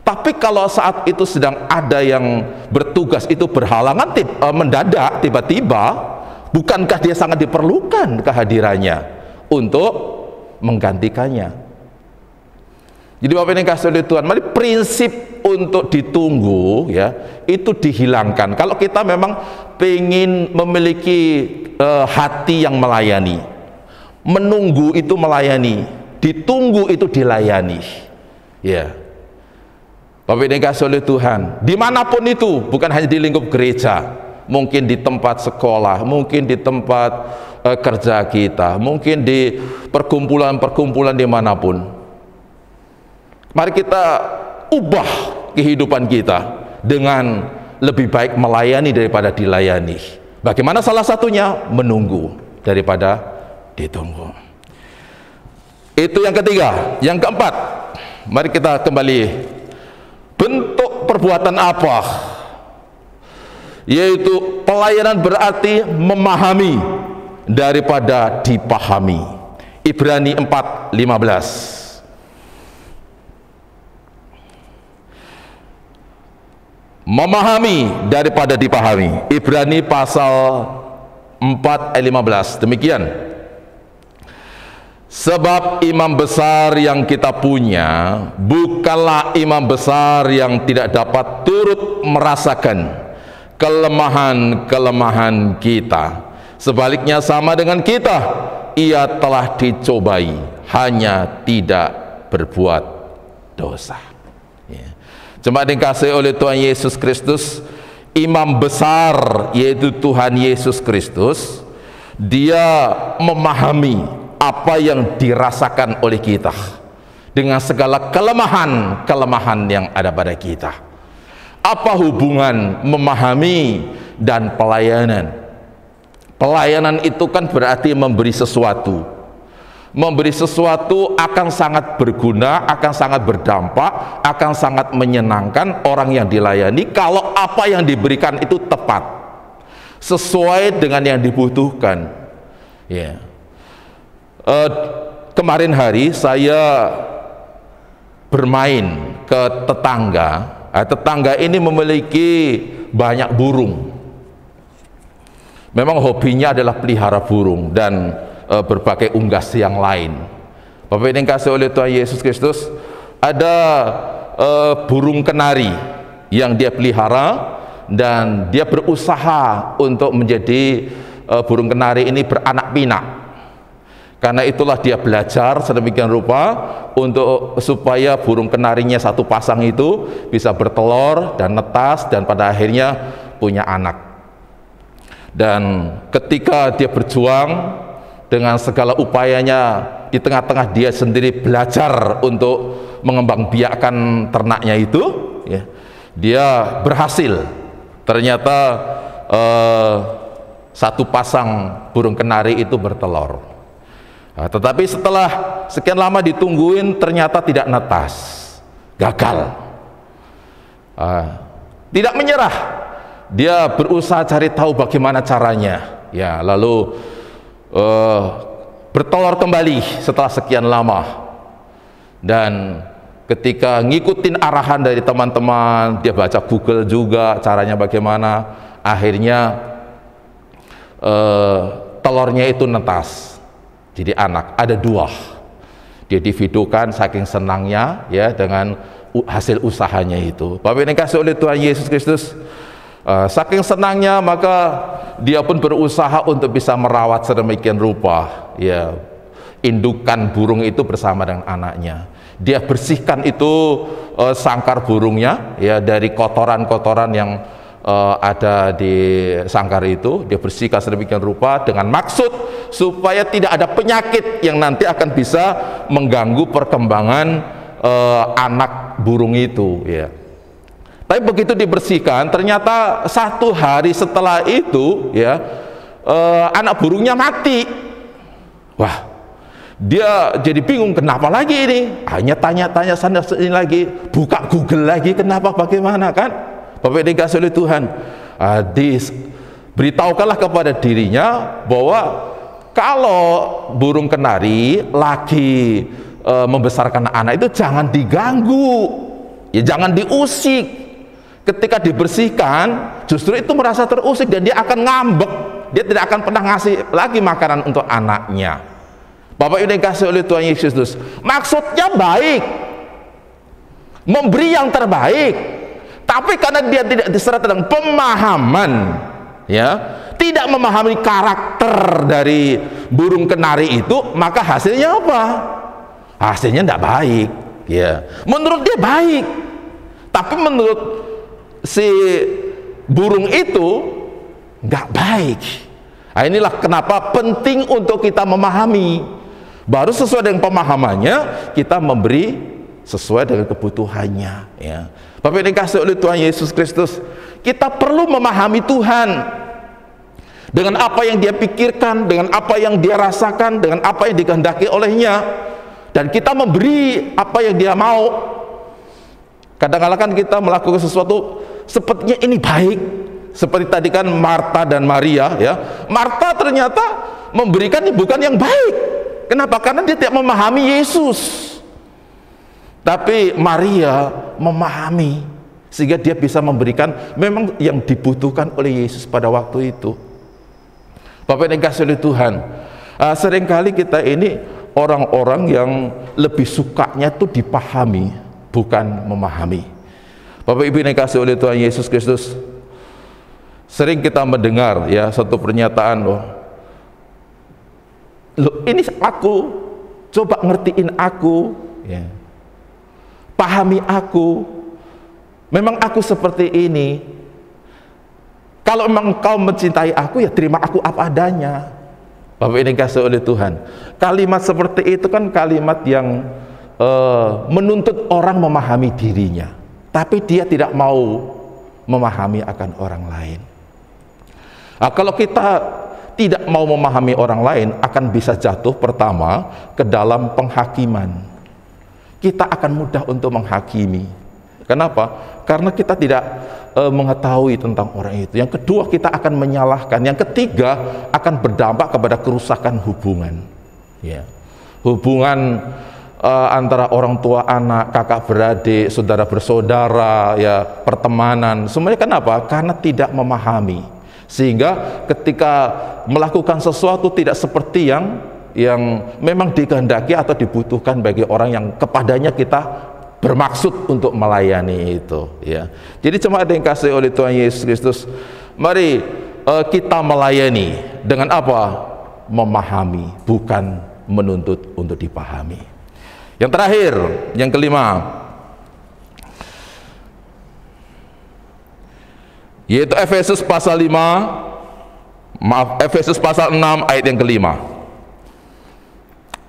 S4: Tapi kalau saat itu sedang ada yang bertugas itu berhalangan, mendadak, tiba-tiba, bukankah dia sangat diperlukan kehadirannya untuk menggantikannya? Jadi Bapak ini kasih oleh Tuhan, mari prinsip untuk ditunggu, ya, itu dihilangkan. Kalau kita memang ingin memiliki hati yang melayani, menunggu itu melayani, ditunggu itu dilayani, ya. Bapak ini kasih oleh Tuhan, dimanapun itu, bukan hanya di lingkup gereja, mungkin di tempat sekolah, mungkin di tempat kerja kita, mungkin di perkumpulan-perkumpulan dimanapun. Mari kita ubah kehidupan kita dengan lebih baik melayani daripada dilayani. Bagaimana salah satunya? Menunggu daripada ditunggu. Itu yang ketiga. Yang keempat, mari kita kembali. Bentuk perbuatan apa? Yaitu pelayanan berarti memahami daripada dipahami. Ibrani 4:15. Memahami daripada dipahami. Ibrani pasal 4 ayat 15. Demikian. Sebab imam besar yang kita punya bukanlah imam besar yang tidak dapat turut merasakan kelemahan-kelemahan kita. Sebaliknya sama dengan kita, ia telah dicobai, hanya tidak berbuat dosa. Jemaat yang dikasihi oleh Tuhan Yesus Kristus, imam besar yaitu Tuhan Yesus Kristus, dia memahami apa yang dirasakan oleh kita dengan segala kelemahan yang ada pada kita. Apa hubungan memahami dan pelayanan? Pelayanan itu kan berarti memberi sesuatu. Memberi sesuatu akan sangat berguna, akan sangat berdampak, akan sangat menyenangkan orang yang dilayani kalau apa yang diberikan itu tepat, sesuai dengan yang dibutuhkan. Ya. Kemarin hari saya bermain ke tetangga. Tetangga ini memiliki banyak burung. Memang hobinya adalah pelihara burung dan berbagai unggas yang lain. Bapak yang dikasihi oleh Tuhan Yesus Kristus, ada burung kenari yang dia pelihara dan dia berusaha untuk menjadi burung kenari ini beranak pinak. Karena itulah dia belajar sedemikian rupa supaya burung kenarinya satu pasang itu bisa bertelur dan netas dan pada akhirnya punya anak. Dan ketika dia berjuang dengan segala upayanya, di tengah-tengah dia sendiri belajar untuk mengembangbiakkan ternaknya itu, ya, dia berhasil. Ternyata satu pasang burung kenari itu bertelur. Tetapi setelah sekian lama ditungguin, ternyata tidak netas, gagal. Tidak menyerah, dia berusaha cari tahu bagaimana caranya. Ya, lalu bertelur kembali setelah sekian lama. Dan ketika ngikutin arahan dari teman-teman, dia baca Google juga caranya bagaimana, akhirnya telurnya itu netas. Jadi anak, ada 2. Dia divideokan saking senangnya ya dengan hasil usahanya itu. Bapak yang dikasihi oleh Tuhan Yesus Kristus, saking senangnya maka dia pun berusaha untuk bisa merawat sedemikian rupa ya indukan burung itu bersama dengan anaknya. Dia bersihkan itu sangkar burungnya ya dari kotoran-kotoran yang ada di sangkar itu. Dia bersihkan sedemikian rupa dengan maksud supaya tidak ada penyakit yang nanti akan bisa mengganggu perkembangan anak burung itu ya. Tapi begitu dibersihkan, ternyata 1 hari setelah itu ya anak burungnya mati. Wah, dia jadi bingung, kenapa lagi ini? Hanya tanya-tanya sana sini lagi, buka Google lagi, kenapa bagaimana kan? Bapak dikasihi oleh Tuhan, beritahukanlah kepada dirinya bahwa kalau burung kenari lagi membesarkan anak itu jangan diganggu, ya jangan diusik. Ketika dibersihkan, justru itu merasa terusik dan dia akan ngambek. Dia tidak akan pernah ngasih lagi makanan untuk anaknya. Bapak Ibu dikasihi oleh Tuhan Yesus Kristus, maksudnya baik, memberi yang terbaik. Tapi karena dia tidak disertai dengan pemahaman, ya, tidak memahami karakter dari burung kenari itu, maka hasilnya apa? Hasilnya tidak baik. Ya, menurut dia baik, tapi menurut si burung itu nggak baik. Nah, inilah kenapa penting untuk kita memahami. Baru sesuai dengan pemahamannya kita memberi sesuai dengan kebutuhannya. Ya. Bapak yang dikasihi oleh Tuhan Yesus Kristus, kita perlu memahami Tuhan dengan apa yang dia pikirkan, dengan apa yang dia rasakan, dengan apa yang dikehendaki olehnya, dan kita memberi apa yang dia mau. Kadang-kadang kan kita melakukan sesuatu sepertinya ini baik, seperti tadi kan Marta dan Maria ya. Marta ternyata memberikan bukan yang baik. Kenapa? Karena dia tidak memahami Yesus. Tapi Maria memahami sehingga dia bisa memberikan memang yang dibutuhkan oleh Yesus pada waktu itu. Bapak yang dikasihi oleh Tuhan, seringkali kita ini orang-orang yang lebih sukanya itu dipahami, bukan memahami. Bapak Ibu yang dikasihi oleh Tuhan Yesus Kristus, sering kita mendengar ya satu pernyataan, loh ini aku, coba ngertiin aku ya. Pahami aku, memang aku seperti ini. Kalau memang engkau mencintai aku, ya terima aku apa adanya. Bapak ini kasih oleh Tuhan. Kalimat seperti itu kan kalimat yang menuntut orang memahami dirinya, tapi dia tidak mau memahami akan orang lain. Nah, kalau kita tidak mau memahami orang lain, akan bisa jatuh pertama ke dalam penghakiman. Kita akan mudah untuk menghakimi. Kenapa? Karena kita tidak mengetahui tentang orang itu. Yang kedua, kita akan menyalahkan. Yang ketiga, akan berdampak kepada kerusakan hubungan. Ya. Hubungan antara orang tua anak, kakak beradik, saudara bersaudara, ya, pertemanan. Semuanya kenapa? Karena tidak memahami. Sehingga ketika melakukan sesuatu tidak seperti yang memang dikehendaki atau dibutuhkan bagi orang yang kepadanya kita bermaksud untuk melayani itu, ya. Jadi jemaat yang kasih oleh Tuhan Yesus Kristus, mari kita melayani dengan apa? Memahami, bukan menuntut untuk dipahami. Yang terakhir, yang kelima, yaitu Efesus pasal 5, Efesus pasal 6 ayat yang kelima.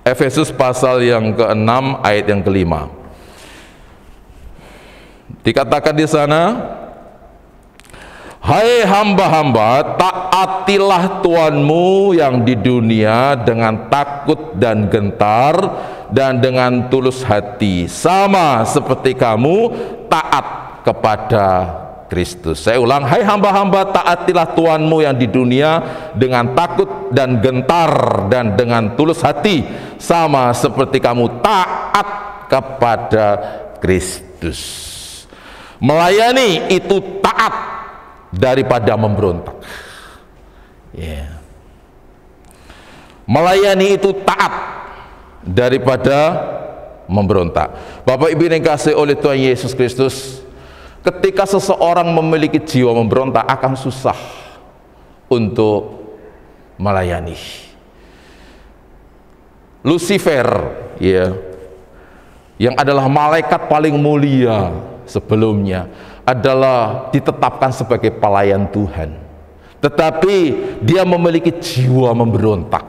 S4: Efesus pasal yang ke-6 ayat yang kelima. Dikatakan di sana, hai hamba-hamba, taatilah Tuhanmu yang di dunia dengan takut dan gentar dan dengan tulus hati, sama seperti kamu taat kepada Kristus. Saya ulang, hai hamba-hamba, taatilah Tuhanmu yang di dunia dengan takut dan gentar dan dengan tulus hati, sama seperti kamu taat kepada Kristus. Melayani itu taat daripada memberontak. Yeah. Melayani itu taat daripada memberontak. Bapak Ibu yang dikasihi oleh Tuhan Yesus Kristus, ketika seseorang memiliki jiwa memberontak, akan susah untuk melayani. Lucifer, ya, yang adalah malaikat paling mulia sebelumnya, adalah ditetapkan sebagai pelayan Tuhan, tetapi dia memiliki jiwa memberontak,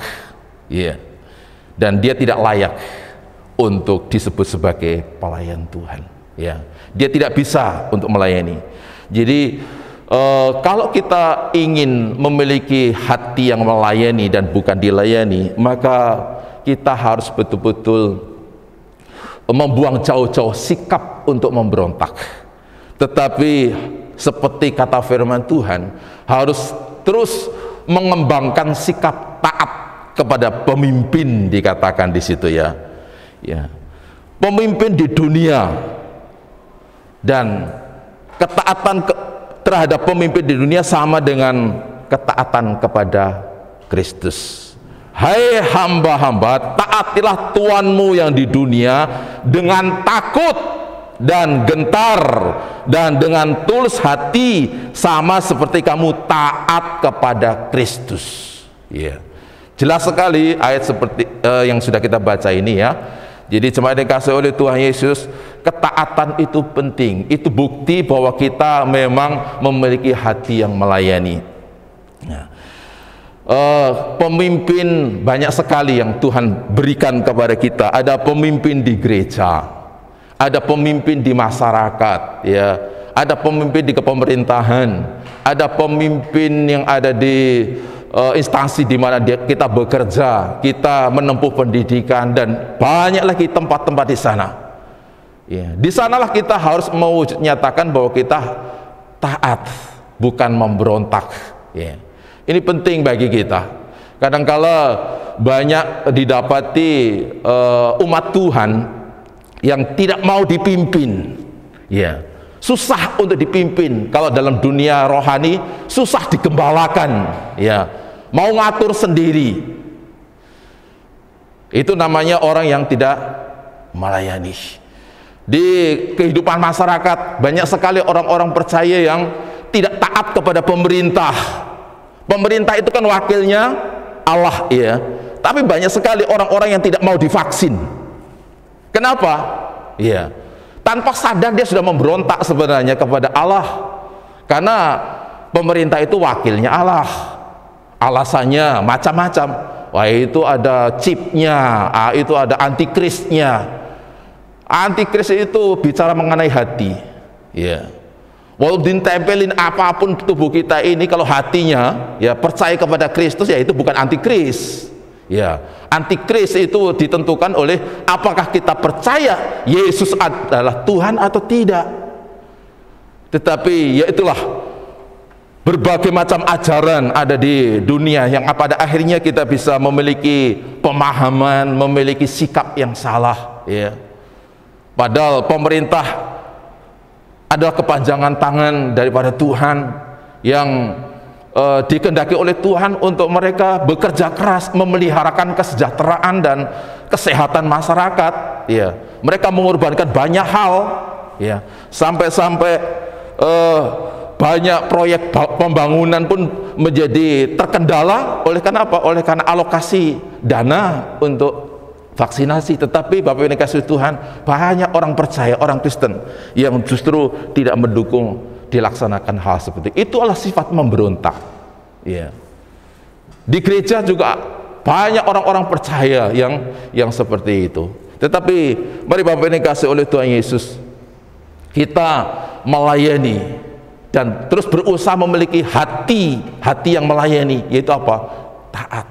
S4: ya, dan dia tidak layak untuk disebut sebagai pelayan Tuhan, ya. Dia tidak bisa untuk melayani. Jadi kalau kita ingin memiliki hati yang melayani dan bukan dilayani, maka kita harus betul-betul membuang jauh-jauh sikap untuk memberontak. Tetapi seperti kata firman Tuhan, harus terus mengembangkan sikap taat kepada pemimpin, dikatakan di situ, ya. Ya. Pemimpin di dunia, dan ketaatan terhadap pemimpin di dunia sama dengan ketaatan kepada Kristus. Hai hamba-hamba, taatilah Tuhanmu yang di dunia dengan takut dan gentar dan dengan tulus hati, sama seperti kamu taat kepada Kristus. Ya. Jelas sekali ayat seperti yang sudah kita baca ini, ya. Jadi jemaat yang dikasihi oleh Tuhan Yesus, ketaatan itu penting. Itu bukti bahwa kita memang memiliki hati yang melayani. Nah, pemimpin banyak sekali yang Tuhan berikan kepada kita. Ada pemimpin di gereja, ada pemimpin di masyarakat, ya, ada pemimpin di kepemerintahan, ada pemimpin yang ada di instansi di mana kita bekerja, kita menempuh pendidikan, dan banyak lagi tempat-tempat di sana. Ya, di sanalah kita harus menyatakan bahwa kita taat, bukan memberontak. Ya. Ini penting bagi kita. Kadangkala banyak didapati umat Tuhan yang tidak mau dipimpin. Ya. Susah untuk dipimpin. Kalau dalam dunia rohani, susah digembalakan. Ya. Mau ngatur sendiri. Itu namanya orang yang tidak melayani. Di kehidupan masyarakat, banyak sekali orang-orang percaya yang tidak taat kepada pemerintah. Pemerintah itu kan wakilnya Allah, ya. Tapi banyak sekali orang-orang yang tidak mau divaksin. Kenapa? Ya. Tanpa sadar dia sudah memberontak sebenarnya kepada Allah. Karena pemerintah itu wakilnya Allah. Alasannya macam-macam. Wah, itu ada chipnya, itu ada antikrisnya. Antikris itu bicara mengenai hati. Ya. Walaupun ditempelin apapun tubuh kita ini, kalau hatinya ya percaya kepada Kristus, ya itu bukan antikris. Ya, antikris itu ditentukan oleh apakah kita percaya Yesus adalah Tuhan atau tidak. Tetapi ya itulah, berbagai macam ajaran ada di dunia yang pada akhirnya kita bisa memiliki pemahaman, memiliki sikap yang salah. Ya. Padahal pemerintah adalah kepanjangan tangan daripada Tuhan yang dikehendaki oleh Tuhan untuk mereka bekerja keras memeliharakan kesejahteraan dan kesehatan masyarakat. Ya, mereka mengorbankan banyak hal. Ya, sampai-sampai banyak proyek pembangunan pun menjadi terkendala oleh karena apa? Oleh karena alokasi dana untuk vaksinasi. Tetapi Bapak Ibu kasih Tuhan, banyak orang percaya, orang Kristen yang justru tidak mendukung dilaksanakan hal seperti itu. Itulah sifat memberontak. Ya. Di gereja juga banyak orang-orang percaya yang seperti itu. Tetapi mari Bapak Ibu kasih oleh Tuhan Yesus, kita melayani dan terus berusaha memiliki hati yang melayani, yaitu apa? Taat.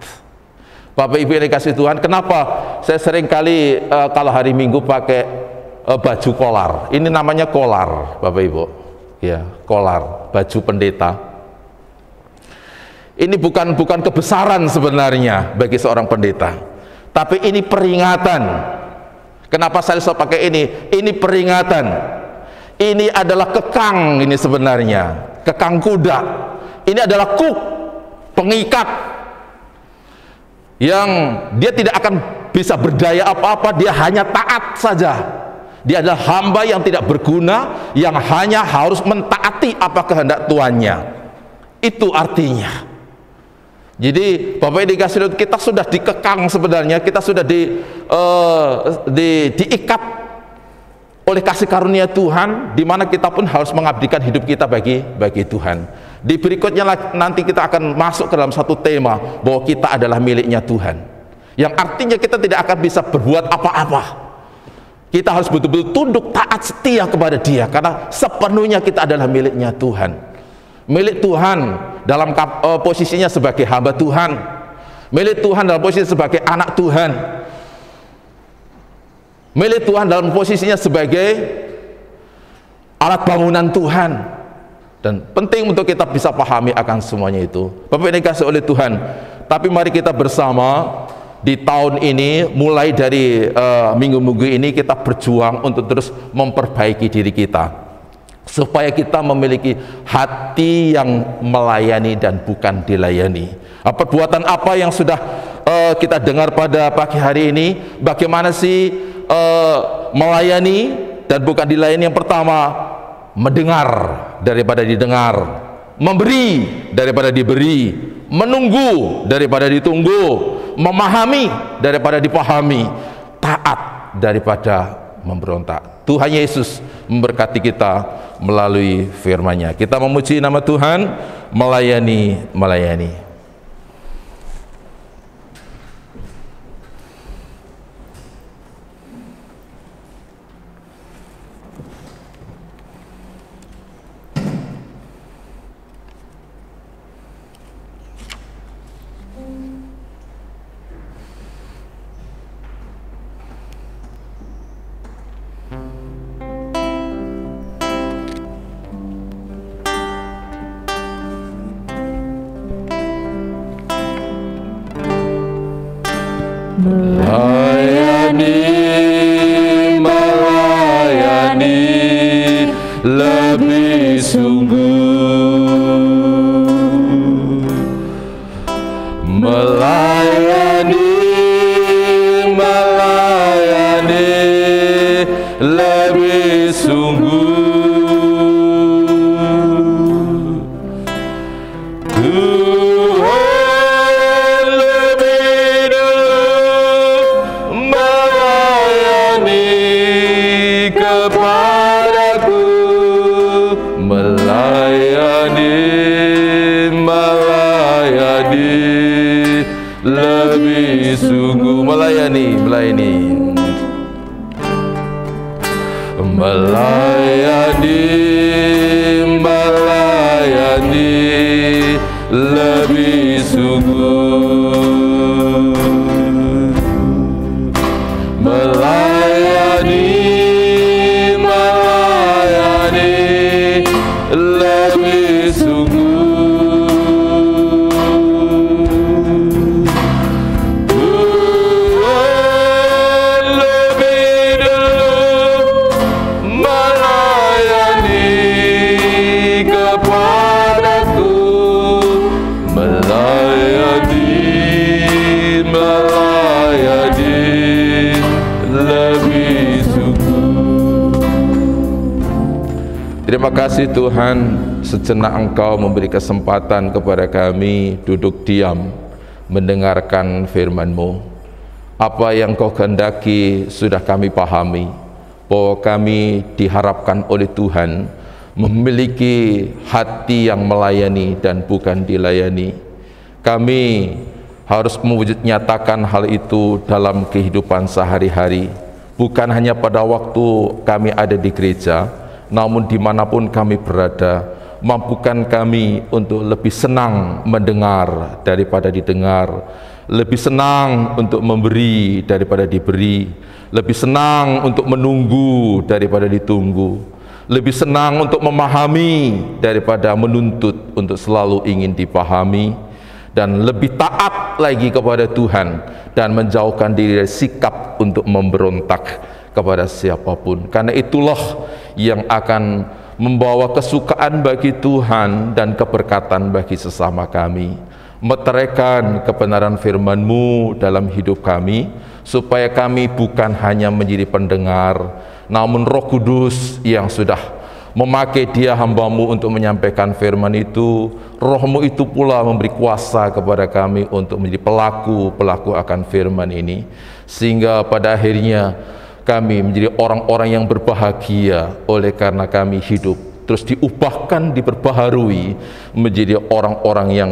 S4: Bapak Ibu yang dikasih Tuhan, kenapa saya sering kali kalau hari Minggu pakai baju kolar? Ini namanya kolar, Bapak Ibu. Ya, kolar, baju pendeta. Ini bukan kebesaran sebenarnya bagi seorang pendeta, tapi ini peringatan. Kenapa saya selalu pakai ini? Ini peringatan. Ini adalah kekang, ini sebenarnya kekang kuda. Ini adalah kuk, pengikat, yang dia tidak akan bisa berdaya apa-apa, dia hanya taat saja. Dia adalah hamba yang tidak berguna, yang hanya harus mentaati apa kehendak tuannya. Itu artinya. Jadi Bapak Ibu dikasih, kita sudah dikekang sebenarnya, kita sudah diikat oleh kasih karunia Tuhan, di mana kita pun harus mengabdikan hidup kita bagi Tuhan. Di berikutnya nanti kita akan masuk ke dalam satu tema bahwa kita adalah miliknya Tuhan, yang artinya kita tidak akan bisa berbuat apa-apa. Kita harus betul-betul tunduk, taat, setia kepada Dia, karena sepenuhnya kita adalah miliknya Tuhan. Milik Tuhan dalam posisinya sebagai hamba Tuhan, milik Tuhan dalam posisi sebagai anak Tuhan, milik Tuhan dalam posisinya sebagai alat bangunan Tuhan. Dan penting untuk kita bisa pahami akan semuanya itu. Bapak Ibu dikasih oleh Tuhan, tapi mari kita bersama di tahun ini, mulai dari minggu-minggu ini, kita berjuang untuk terus memperbaiki diri kita, supaya kita memiliki hati yang melayani dan bukan dilayani. Perbuatan apa yang sudah kita dengar pada pagi hari ini? Bagaimana sih melayani dan bukan dilayani? Yang pertama, mendengar daripada didengar, memberi daripada diberi, menunggu daripada ditunggu, memahami daripada dipahami, taat daripada memberontak. Tuhan Yesus memberkati kita melalui firman-Nya. Kita memuji nama Tuhan, melayani. ini. Melayani, melayani lebih sungguh. Melayani, melayani lebih sungguh. Terima kasih Tuhan, sejenak Engkau memberi kesempatan kepada kami duduk diam mendengarkan firman-Mu. Apa yang Kau kehendaki sudah kami pahami, bahwa kami diharapkan oleh Tuhan memiliki hati yang melayani dan bukan dilayani. Kami harus nyatakan hal itu dalam kehidupan sehari-hari, bukan hanya pada waktu kami ada di gereja, namun dimanapun kami berada. Mampukan kami untuk lebih senang mendengar daripada didengar, lebih senang untuk memberi daripada diberi, lebih senang untuk menunggu daripada ditunggu, lebih senang untuk memahami daripada menuntut untuk selalu ingin dipahami, dan lebih taat lagi kepada Tuhan dan menjauhkan diri dari sikap untuk memberontak kepada siapapun. Karena itulah yang akan membawa kesukaan bagi Tuhan dan keberkatan bagi sesama kami. Meteraikan kebenaran firman-Mu dalam hidup kami, supaya kami bukan hanya menjadi pendengar, namun Roh Kudus yang sudah memakai dia hamba-Mu untuk menyampaikan firman itu, Roh-Mu itu pula memberi kuasa kepada kami untuk menjadi pelaku akan firman ini, sehingga pada akhirnya kami menjadi orang-orang yang berbahagia oleh karena kami hidup terus diubahkan, diperbaharui menjadi orang-orang yang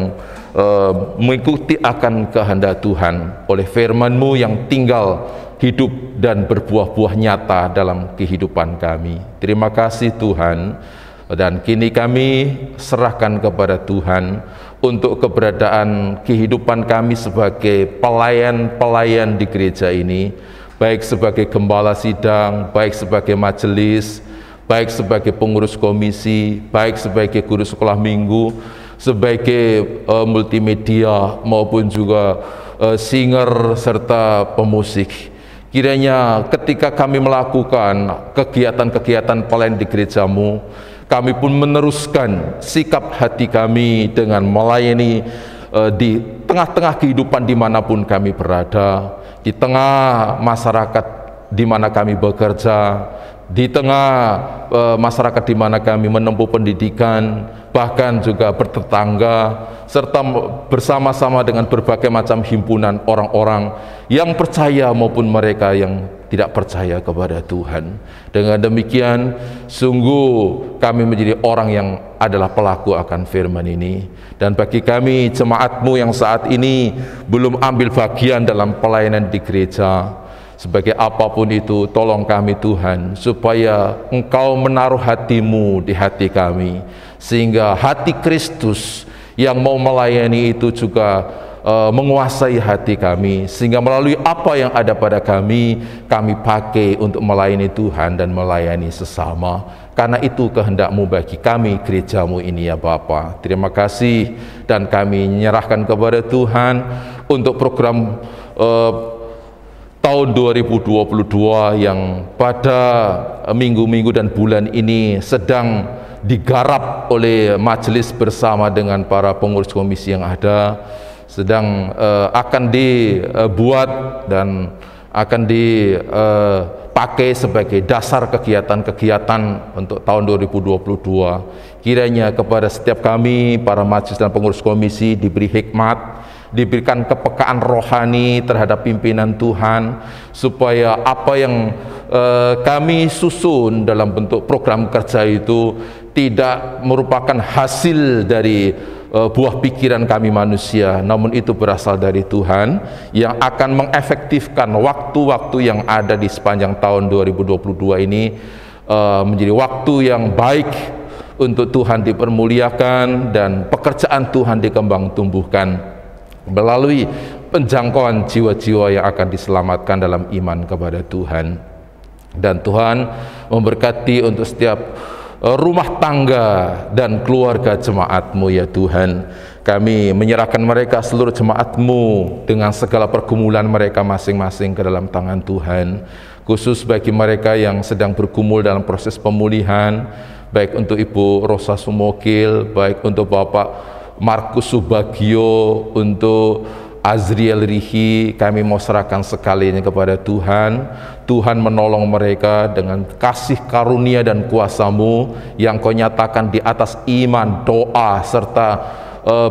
S4: mengikuti akan kehendak Tuhan oleh firman-Mu yang tinggal hidup dan berbuah-buah nyata dalam kehidupan kami. Terima kasih Tuhan, dan kini kami serahkan kepada Tuhan untuk keberadaan kehidupan kami sebagai pelayan-pelayan di gereja ini, baik sebagai gembala sidang, baik sebagai majelis, baik sebagai pengurus komisi, baik sebagai guru sekolah minggu, sebagai multimedia, maupun juga singer serta pemusik. Kiranya ketika kami melakukan kegiatan-kegiatan pelayan di gereja-Mu, kami pun meneruskan sikap hati kami dengan melayani di tengah-tengah kehidupan dimanapun kami berada, di tengah masyarakat di mana kami bekerja, di tengah masyarakat di mana kami menempuh pendidikan, bahkan juga bertetangga, serta bersama-sama dengan berbagai macam himpunan orang-orang yang percaya maupun mereka yang tidak percaya kepada Tuhan. Dengan demikian, sungguh kami menjadi orang yang adalah pelaku akan firman ini. Dan bagi kami jemaat-Mu yang saat ini belum ambil bagian dalam pelayanan di gereja, sebagai apapun itu, tolong kami Tuhan, supaya Engkau menaruh hati-Mu di hati kami, sehingga hati Kristus yang mau melayani itu juga menguasai hati kami, sehingga melalui apa yang ada pada kami pakai untuk melayani Tuhan dan melayani sesama. Karena itu kehendak-Mu bagi kami gereja-Mu ini ya Bapa. Terima kasih, dan kami menyerahkan kepada Tuhan untuk program tahun 2022 yang pada minggu-minggu dan bulan ini sedang digarap oleh majelis bersama dengan para pengurus komisi yang ada, sedang akan dibuat dan akan dipakai sebagai dasar kegiatan-kegiatan untuk tahun 2022. Kiranya kepada setiap kami, para majelis dan pengurus komisi, diberi hikmat, diberikan kepekaan rohani terhadap pimpinan Tuhan, supaya apa yang kami susun dalam bentuk program kerja itu tidak merupakan hasil dari buah pikiran kami manusia, namun itu berasal dari Tuhan yang akan mengefektifkan waktu-waktu yang ada di sepanjang tahun 2022 ini menjadi waktu yang baik untuk Tuhan dipermuliakan dan pekerjaan Tuhan dikembang tumbuhkan melalui penjangkauan jiwa-jiwa yang akan diselamatkan dalam iman kepada Tuhan. Dan Tuhan memberkati untuk setiap rumah tangga dan keluarga jemaat-Mu ya Tuhan. Kami menyerahkan mereka, seluruh jemaat-Mu, dengan segala pergumulan mereka masing-masing ke dalam tangan Tuhan. Khusus bagi mereka yang sedang bergumul dalam proses pemulihan, baik untuk Ibu Rosa Sumokil, baik untuk Bapak Markus Subagio, untuk Azriel Rihi, kami mau serahkan sekalinya kepada Tuhan. Tuhan menolong mereka dengan kasih karunia dan kuasa-Mu yang Kau nyatakan di atas iman, doa, serta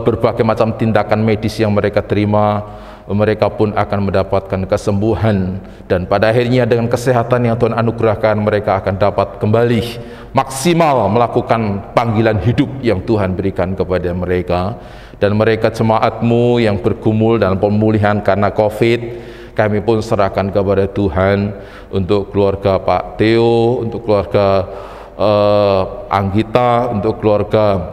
S4: berbagai macam tindakan medis yang mereka terima. Mereka pun akan mendapatkan kesembuhan, dan pada akhirnya dengan kesehatan yang Tuhan anugerahkan, mereka akan dapat kembali maksimal melakukan panggilan hidup yang Tuhan berikan kepada mereka. Dan mereka jemaat-Mu yang bergumul dalam pemulihan karena COVID, kami pun serahkan kepada Tuhan untuk keluarga Pak Theo, untuk keluarga Anggita, untuk keluarga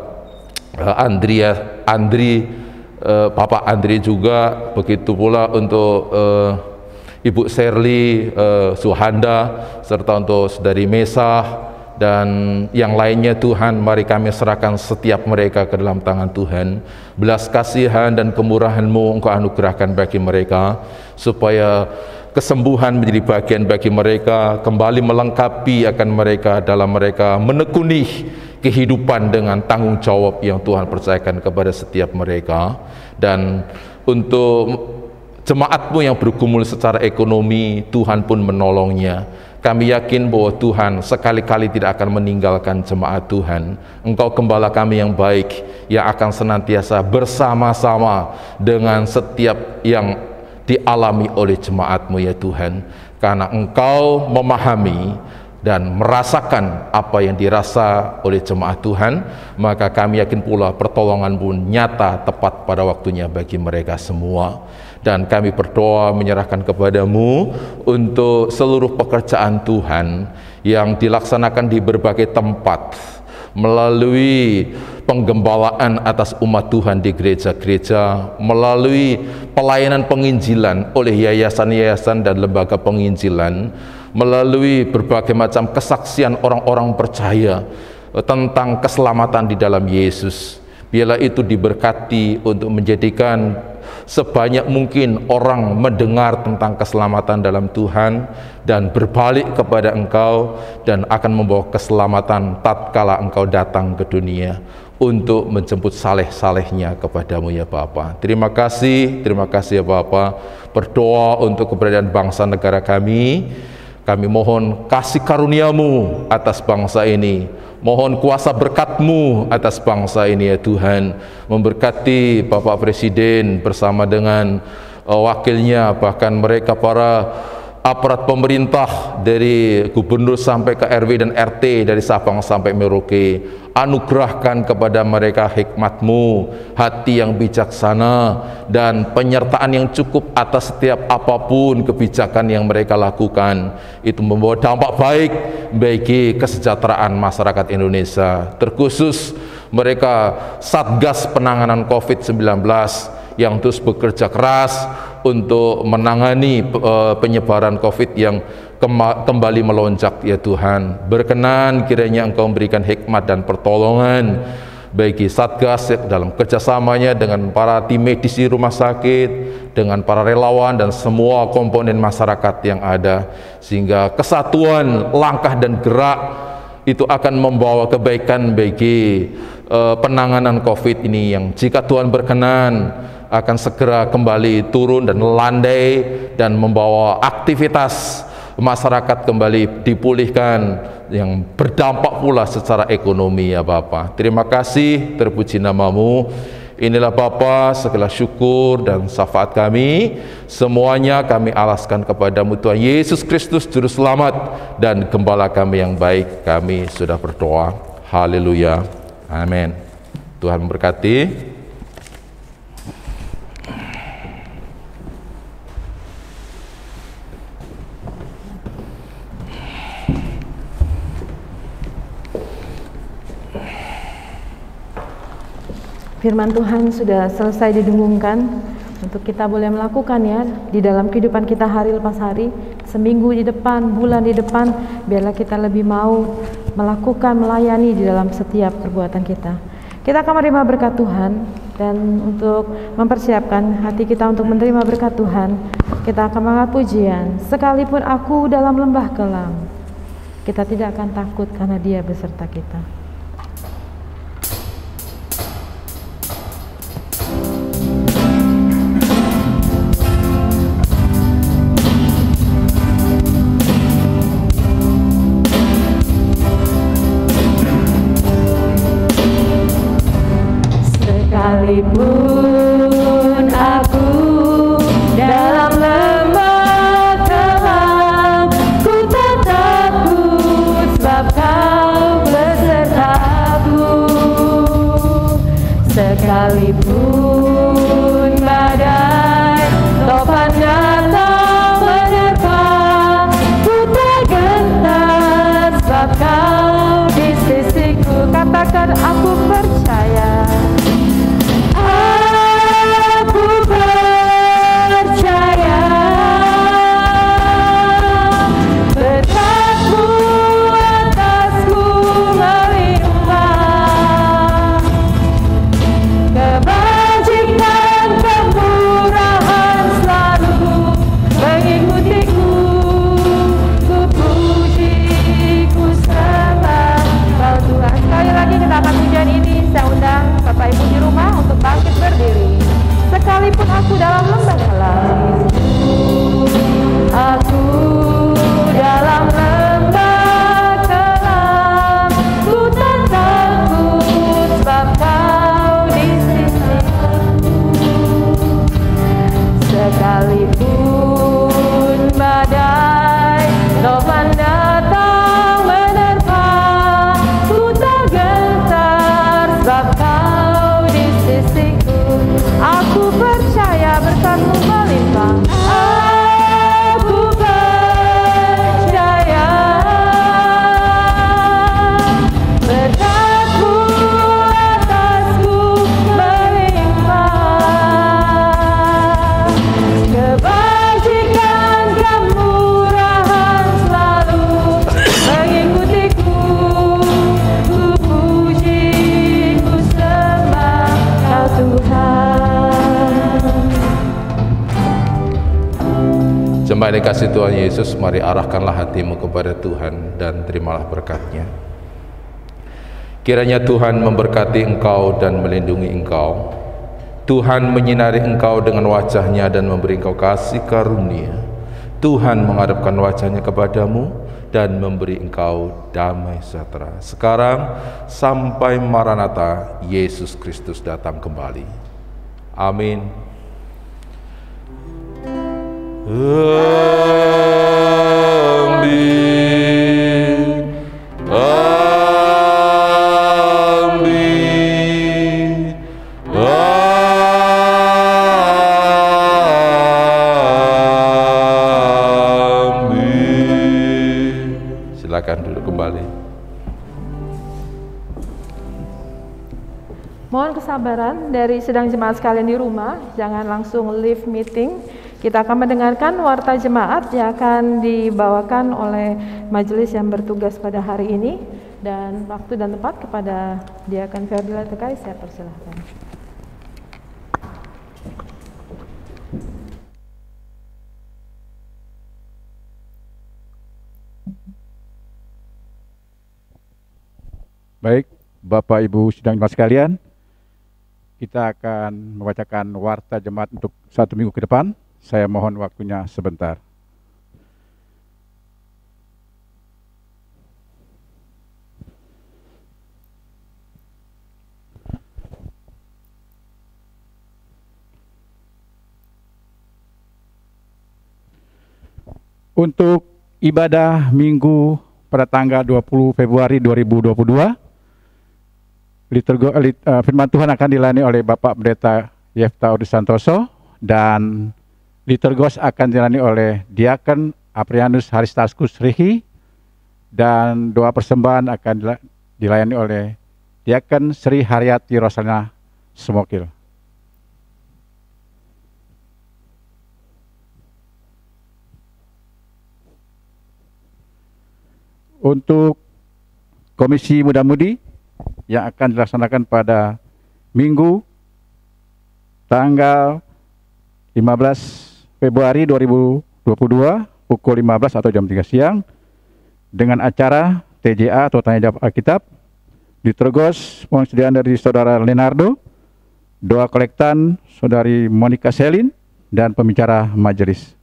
S4: Bapak Andri juga, begitu pula untuk Ibu Sherly Suhanda, serta untuk Saudari Mesah dan yang lainnya. Tuhan, mari kami serahkan setiap mereka ke dalam tangan Tuhan. Belas kasihan dan kemurahan-Mu Engkau anugerahkan bagi mereka, supaya kesembuhan menjadi bagian bagi mereka, kembali melengkapi akan mereka dalam mereka menekuni kehidupan dengan tanggung jawab yang Tuhan percayakan kepada setiap mereka. Dan untuk jemaat-Mu yang bergumul secara ekonomi, Tuhan pun menolongnya. Kami yakin bahwa Tuhan sekali-kali tidak akan meninggalkan jemaat Tuhan. Engkau gembala kami yang baik, yang akan senantiasa bersama-sama dengan setiap yang dialami oleh jemaat-Mu ya Tuhan. Karena Engkau memahami dan merasakan apa yang dirasa oleh jemaat Tuhan, maka kami yakin pula pertolongan pun nyata tepat pada waktunya bagi mereka semua. Dan kami berdoa menyerahkan kepada-Mu untuk seluruh pekerjaan Tuhan yang dilaksanakan di berbagai tempat melalui penggembalaan atas umat Tuhan di gereja-gereja, melalui pelayanan penginjilan oleh yayasan-yayasan dan lembaga penginjilan, melalui berbagai macam kesaksian orang-orang percaya tentang keselamatan di dalam Yesus. Biarlah itu diberkati untuk menjadikan sebanyak mungkin orang mendengar tentang keselamatan dalam Tuhan dan berbalik kepada Engkau, dan akan membawa keselamatan tatkala Engkau datang ke dunia untuk menjemput saleh-salehnya kepada-Mu ya Bapa. Terima kasih ya Bapa. Berdoa untuk keberadaan bangsa negara kami. Kami mohon kasih karunia-Mu atas bangsa ini, mohon kuasa berkat-Mu atas bangsa ini ya Tuhan. Memberkati Bapak Presiden bersama dengan wakilnya, bahkan mereka para aparat pemerintah dari gubernur sampai ke RW dan RT, dari Sabang sampai Merauke. Anugerahkan kepada mereka hikmat-Mu, hati yang bijaksana, dan penyertaan yang cukup atas setiap apapun kebijakan yang mereka lakukan. Itu membawa dampak baik bagi kesejahteraan masyarakat Indonesia. Terkhusus mereka Satgas Penanganan COVID-19 yang terus bekerja keras untuk menangani penyebaran COVID yang kembali melonjak ya Tuhan. Berkenan kiranya Engkau memberikan hikmat dan pertolongan bagi Satgas dalam kerjasamanya dengan para tim medis di rumah sakit, dengan para relawan dan semua komponen masyarakat yang ada, sehingga kesatuan langkah dan gerak itu akan membawa kebaikan bagi penanganan COVID ini, yang jika Tuhan berkenan akan segera kembali turun dan landai dan membawa aktivitas masyarakat kembali dipulihkan, yang berdampak pula secara ekonomi ya Bapa. Terima kasih, terpuji nama-Mu. Inilah Bapa, segala syukur dan syafaat kami semuanya kami alaskan kepada-Mu Tuhan Yesus Kristus Juru Selamat dan Gembala kami yang baik. Kami sudah berdoa. Haleluya. Amin. Tuhan memberkati.
S1: Firman Tuhan sudah selesai didengungkan untuk kita boleh melakukannya di dalam kehidupan kita hari lepas hari, seminggu di depan, bulan di depan. Biarlah kita lebih mau melakukan, melayani di dalam setiap perbuatan kita. Kita akan menerima berkat Tuhan, dan untuk mempersiapkan hati kita untuk menerima berkat Tuhan, kita akan mengangkat pujian. Sekalipun aku dalam lembah kelam, kita tidak akan takut karena Dia beserta kita.
S2: Sekalipun aku dalam lembah kelam, ku tak takut sebab Kau besertaku. Sekalipun badai topan datang menerpa, ku tak gentar sebab Kau di sisiku.
S1: Katakan, aku percaya. Bapak Ibu di rumah untuk bangkit berdiri. Sekalipun aku dalam lembah kelam,
S2: aku dalam lembah kelam, ku tak takut sebab Kau di sisiku. Sekalipun badai topan datang menerpa, ku tak gentar sebab Kau di sisiku.
S1: aku percaya berkat-Mu melimpah.
S2: Aku percaya berkat-Mu atasku melimpah. Kebajikan, kemurahan selalu mengikutiku. Ku puji, ku sembah Kau Tuhan.
S4: Jemaat yang dikasihi Tuhan Yesus, mari arahkanlah hatimu kepada Tuhan dan terimalah berkat-Nya. Kiranya Tuhan memberkati engkau dan melindungi engkau. Tuhan menyinari engkau dengan wajah-Nya dan memberi engkau kasih karunia. Tuhan menghadapkan wajah-Nya kepadamu dan memberi engkau damai sejahtera. Sekarang sampai Maranatha, Yesus Kristus datang kembali. Amin. Amin. Amin. Amin. Silakan duduk kembali.
S1: Mohon kesabaran dari sedang jemaat sekalian di rumah, jangan langsung leave meeting. Kita akan mendengarkan warta jemaat yang akan dibawakan oleh majelis yang bertugas pada hari ini, dan waktu dan tempat kepada Diakan Ferdila Tekai saya persilahkan.
S3: Baik, Bapak Ibu sidang jemaat sekalian, kita akan membacakan warta jemaat untuk 1 minggu ke depan. Saya mohon waktunya sebentar. Untuk ibadah minggu pada tanggal 20 Februari 2022, firman Tuhan akan dilayani oleh Bapak Pendeta Yefta Udi Santoso, dan liturgos akan dilayani oleh Diaken Aprianus Haristaskus Rihi, dan doa persembahan akan dilayani oleh Diaken Sri Haryati Rosalina Semokil. Untuk Komisi Muda-Mudi yang akan dilaksanakan pada Minggu tanggal 15 Februari 2022 pukul 15 atau jam 3 siang dengan acara TJA atau Tanya Jawab Alkitab, ditergos mohon kesediaan dari Saudara Leonardo, doa kolektan Saudari Monica Selin, dan pembicara majelis.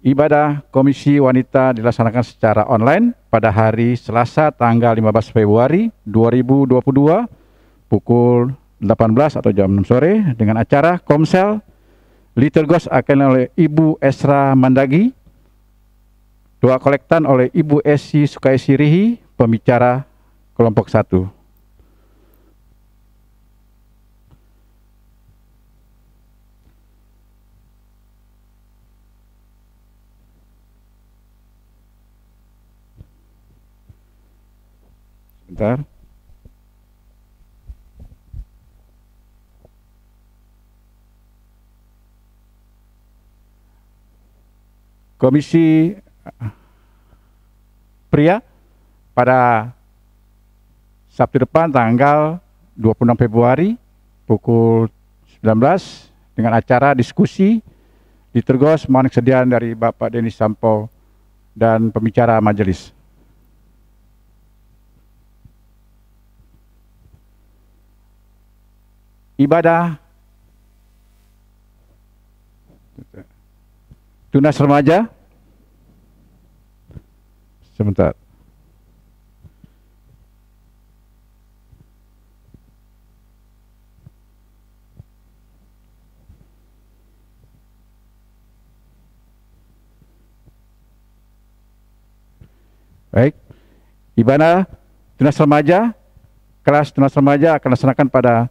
S3: Ibadah Komisi Wanita dilaksanakan secara online pada hari Selasa tanggal 15 Februari 2022 pukul 18 atau jam 6 sore dengan acara Komsel. Liturgos akan oleh Ibu Esra Mandagi, doa kolektan oleh Ibu Esi Sukaisirihi, pembicara kelompok 1. Sebentar. Komisi Pria pada Sabtu depan tanggal 26 Februari pukul 19 dengan acara diskusi ditergos mohon kesediaan dari Bapak Denis Sampo dan pembicara majelis. Ibadah Tunas Remaja. Sebentar. Baik. Ibadah Tunas Remaja, kelas Tunas Remaja akan dilaksanakan pada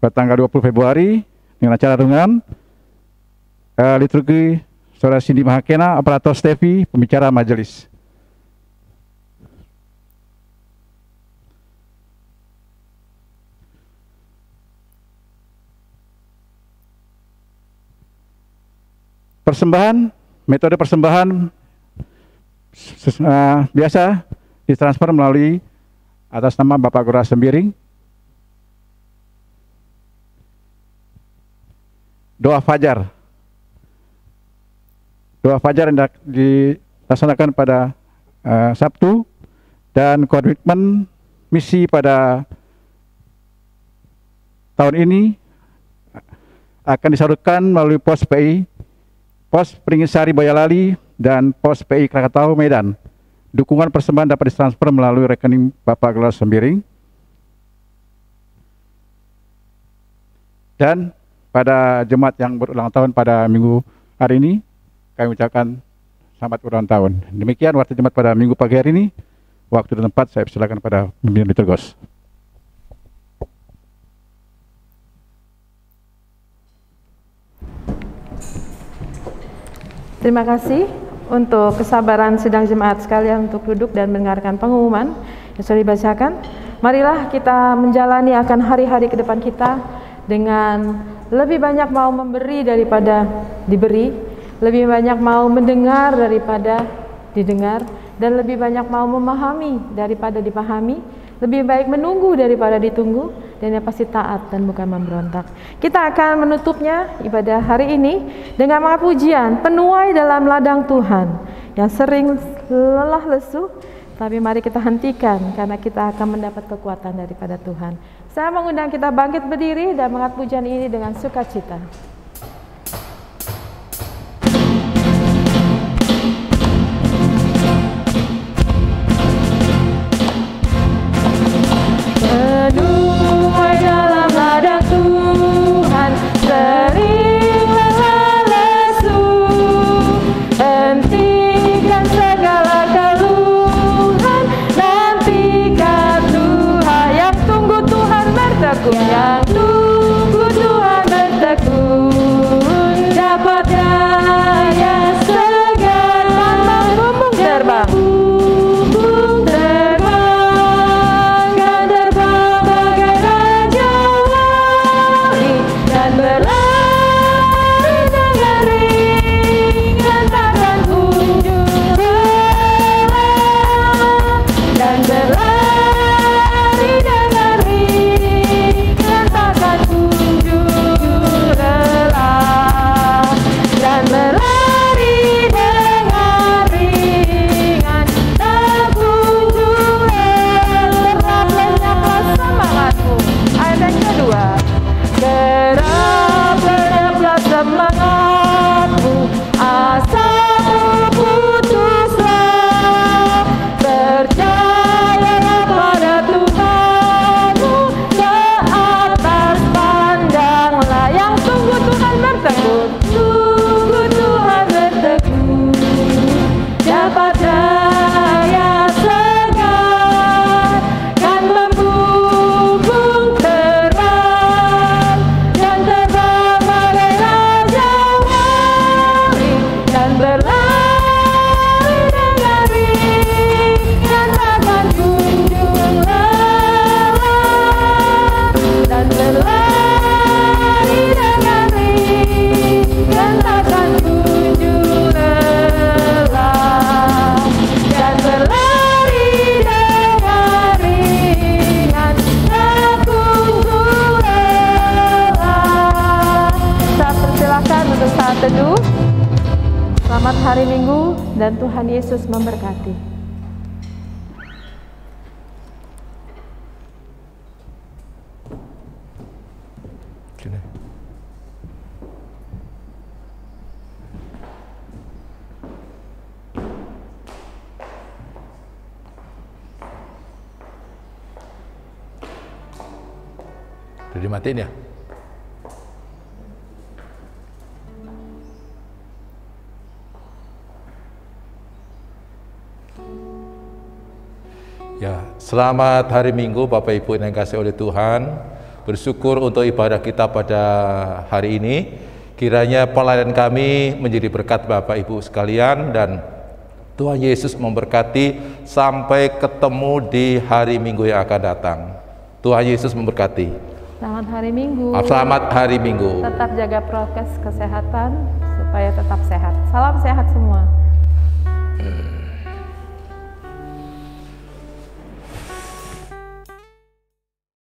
S3: tanggal 20 Februari dengan acara renungan liturgi Saudara Cindy Mahakena, operator Stevi, pembicara majelis. Persembahan, metode persembahan biasa ditransfer melalui atas nama Bapak Gora Sembiring. Doa fajar. Doa fajar yang dilaksanakan pada Sabtu, dan komitmen misi pada tahun ini akan disalurkan melalui pos PI, pos Pringisari Boyolali, dan pos PI Krakatau Medan. Dukungan persembahan dapat ditransfer melalui rekening Bapak Gora Sembiring. Dan pada jemaat yang berulang tahun pada minggu hari ini, kami ucapkan selamat ulang tahun. Demikian waktu jemaat pada minggu pagi hari ini. Waktu dan tempat saya persilakan pada pimpinan liturgos.
S1: Terima kasih untuk kesabaran sidang jemaat sekalian untuk duduk dan mendengarkan pengumuman yang sudah dibacakan. Marilah kita menjalani akan hari-hari ke depan kita dengan lebih banyak mau memberi daripada diberi, lebih banyak mau mendengar daripada didengar, dan lebih banyak mau memahami daripada dipahami, lebih baik menunggu daripada ditunggu, dan yang pasti taat dan bukan memberontak. Kita akan menutupnya ibadah hari ini dengan mengaku pujian penuai dalam ladang Tuhan yang sering lelah lesu, tapi mari kita hentikan karena kita akan mendapat kekuatan daripada Tuhan. Saya mengundang kita bangkit berdiri dan mengangkat pujian ini dengan sukacita. Penuai dalam ladang Tuhan, sering lelah lesu, hentikan segala keluhan, nantikan Tuhan yang tunggu Tuhan bertekun, yang tunggu Tuhan bertekun. dan Tuhan Yesus memberkati.
S4: Udah dimatiin ya? Ya, selamat hari Minggu Bapak Ibu yang dikasihi oleh Tuhan. Bersyukur untuk ibadah kita pada hari ini. Kiranya pelayanan kami menjadi berkat Bapak Ibu sekalian dan Tuhan Yesus memberkati sampai ketemu di hari Minggu yang akan datang. Tuhan Yesus memberkati.
S1: Selamat hari Minggu.
S4: Selamat hari Minggu.
S1: Tetap jaga prokes kesehatan supaya tetap sehat. Salam sehat semua.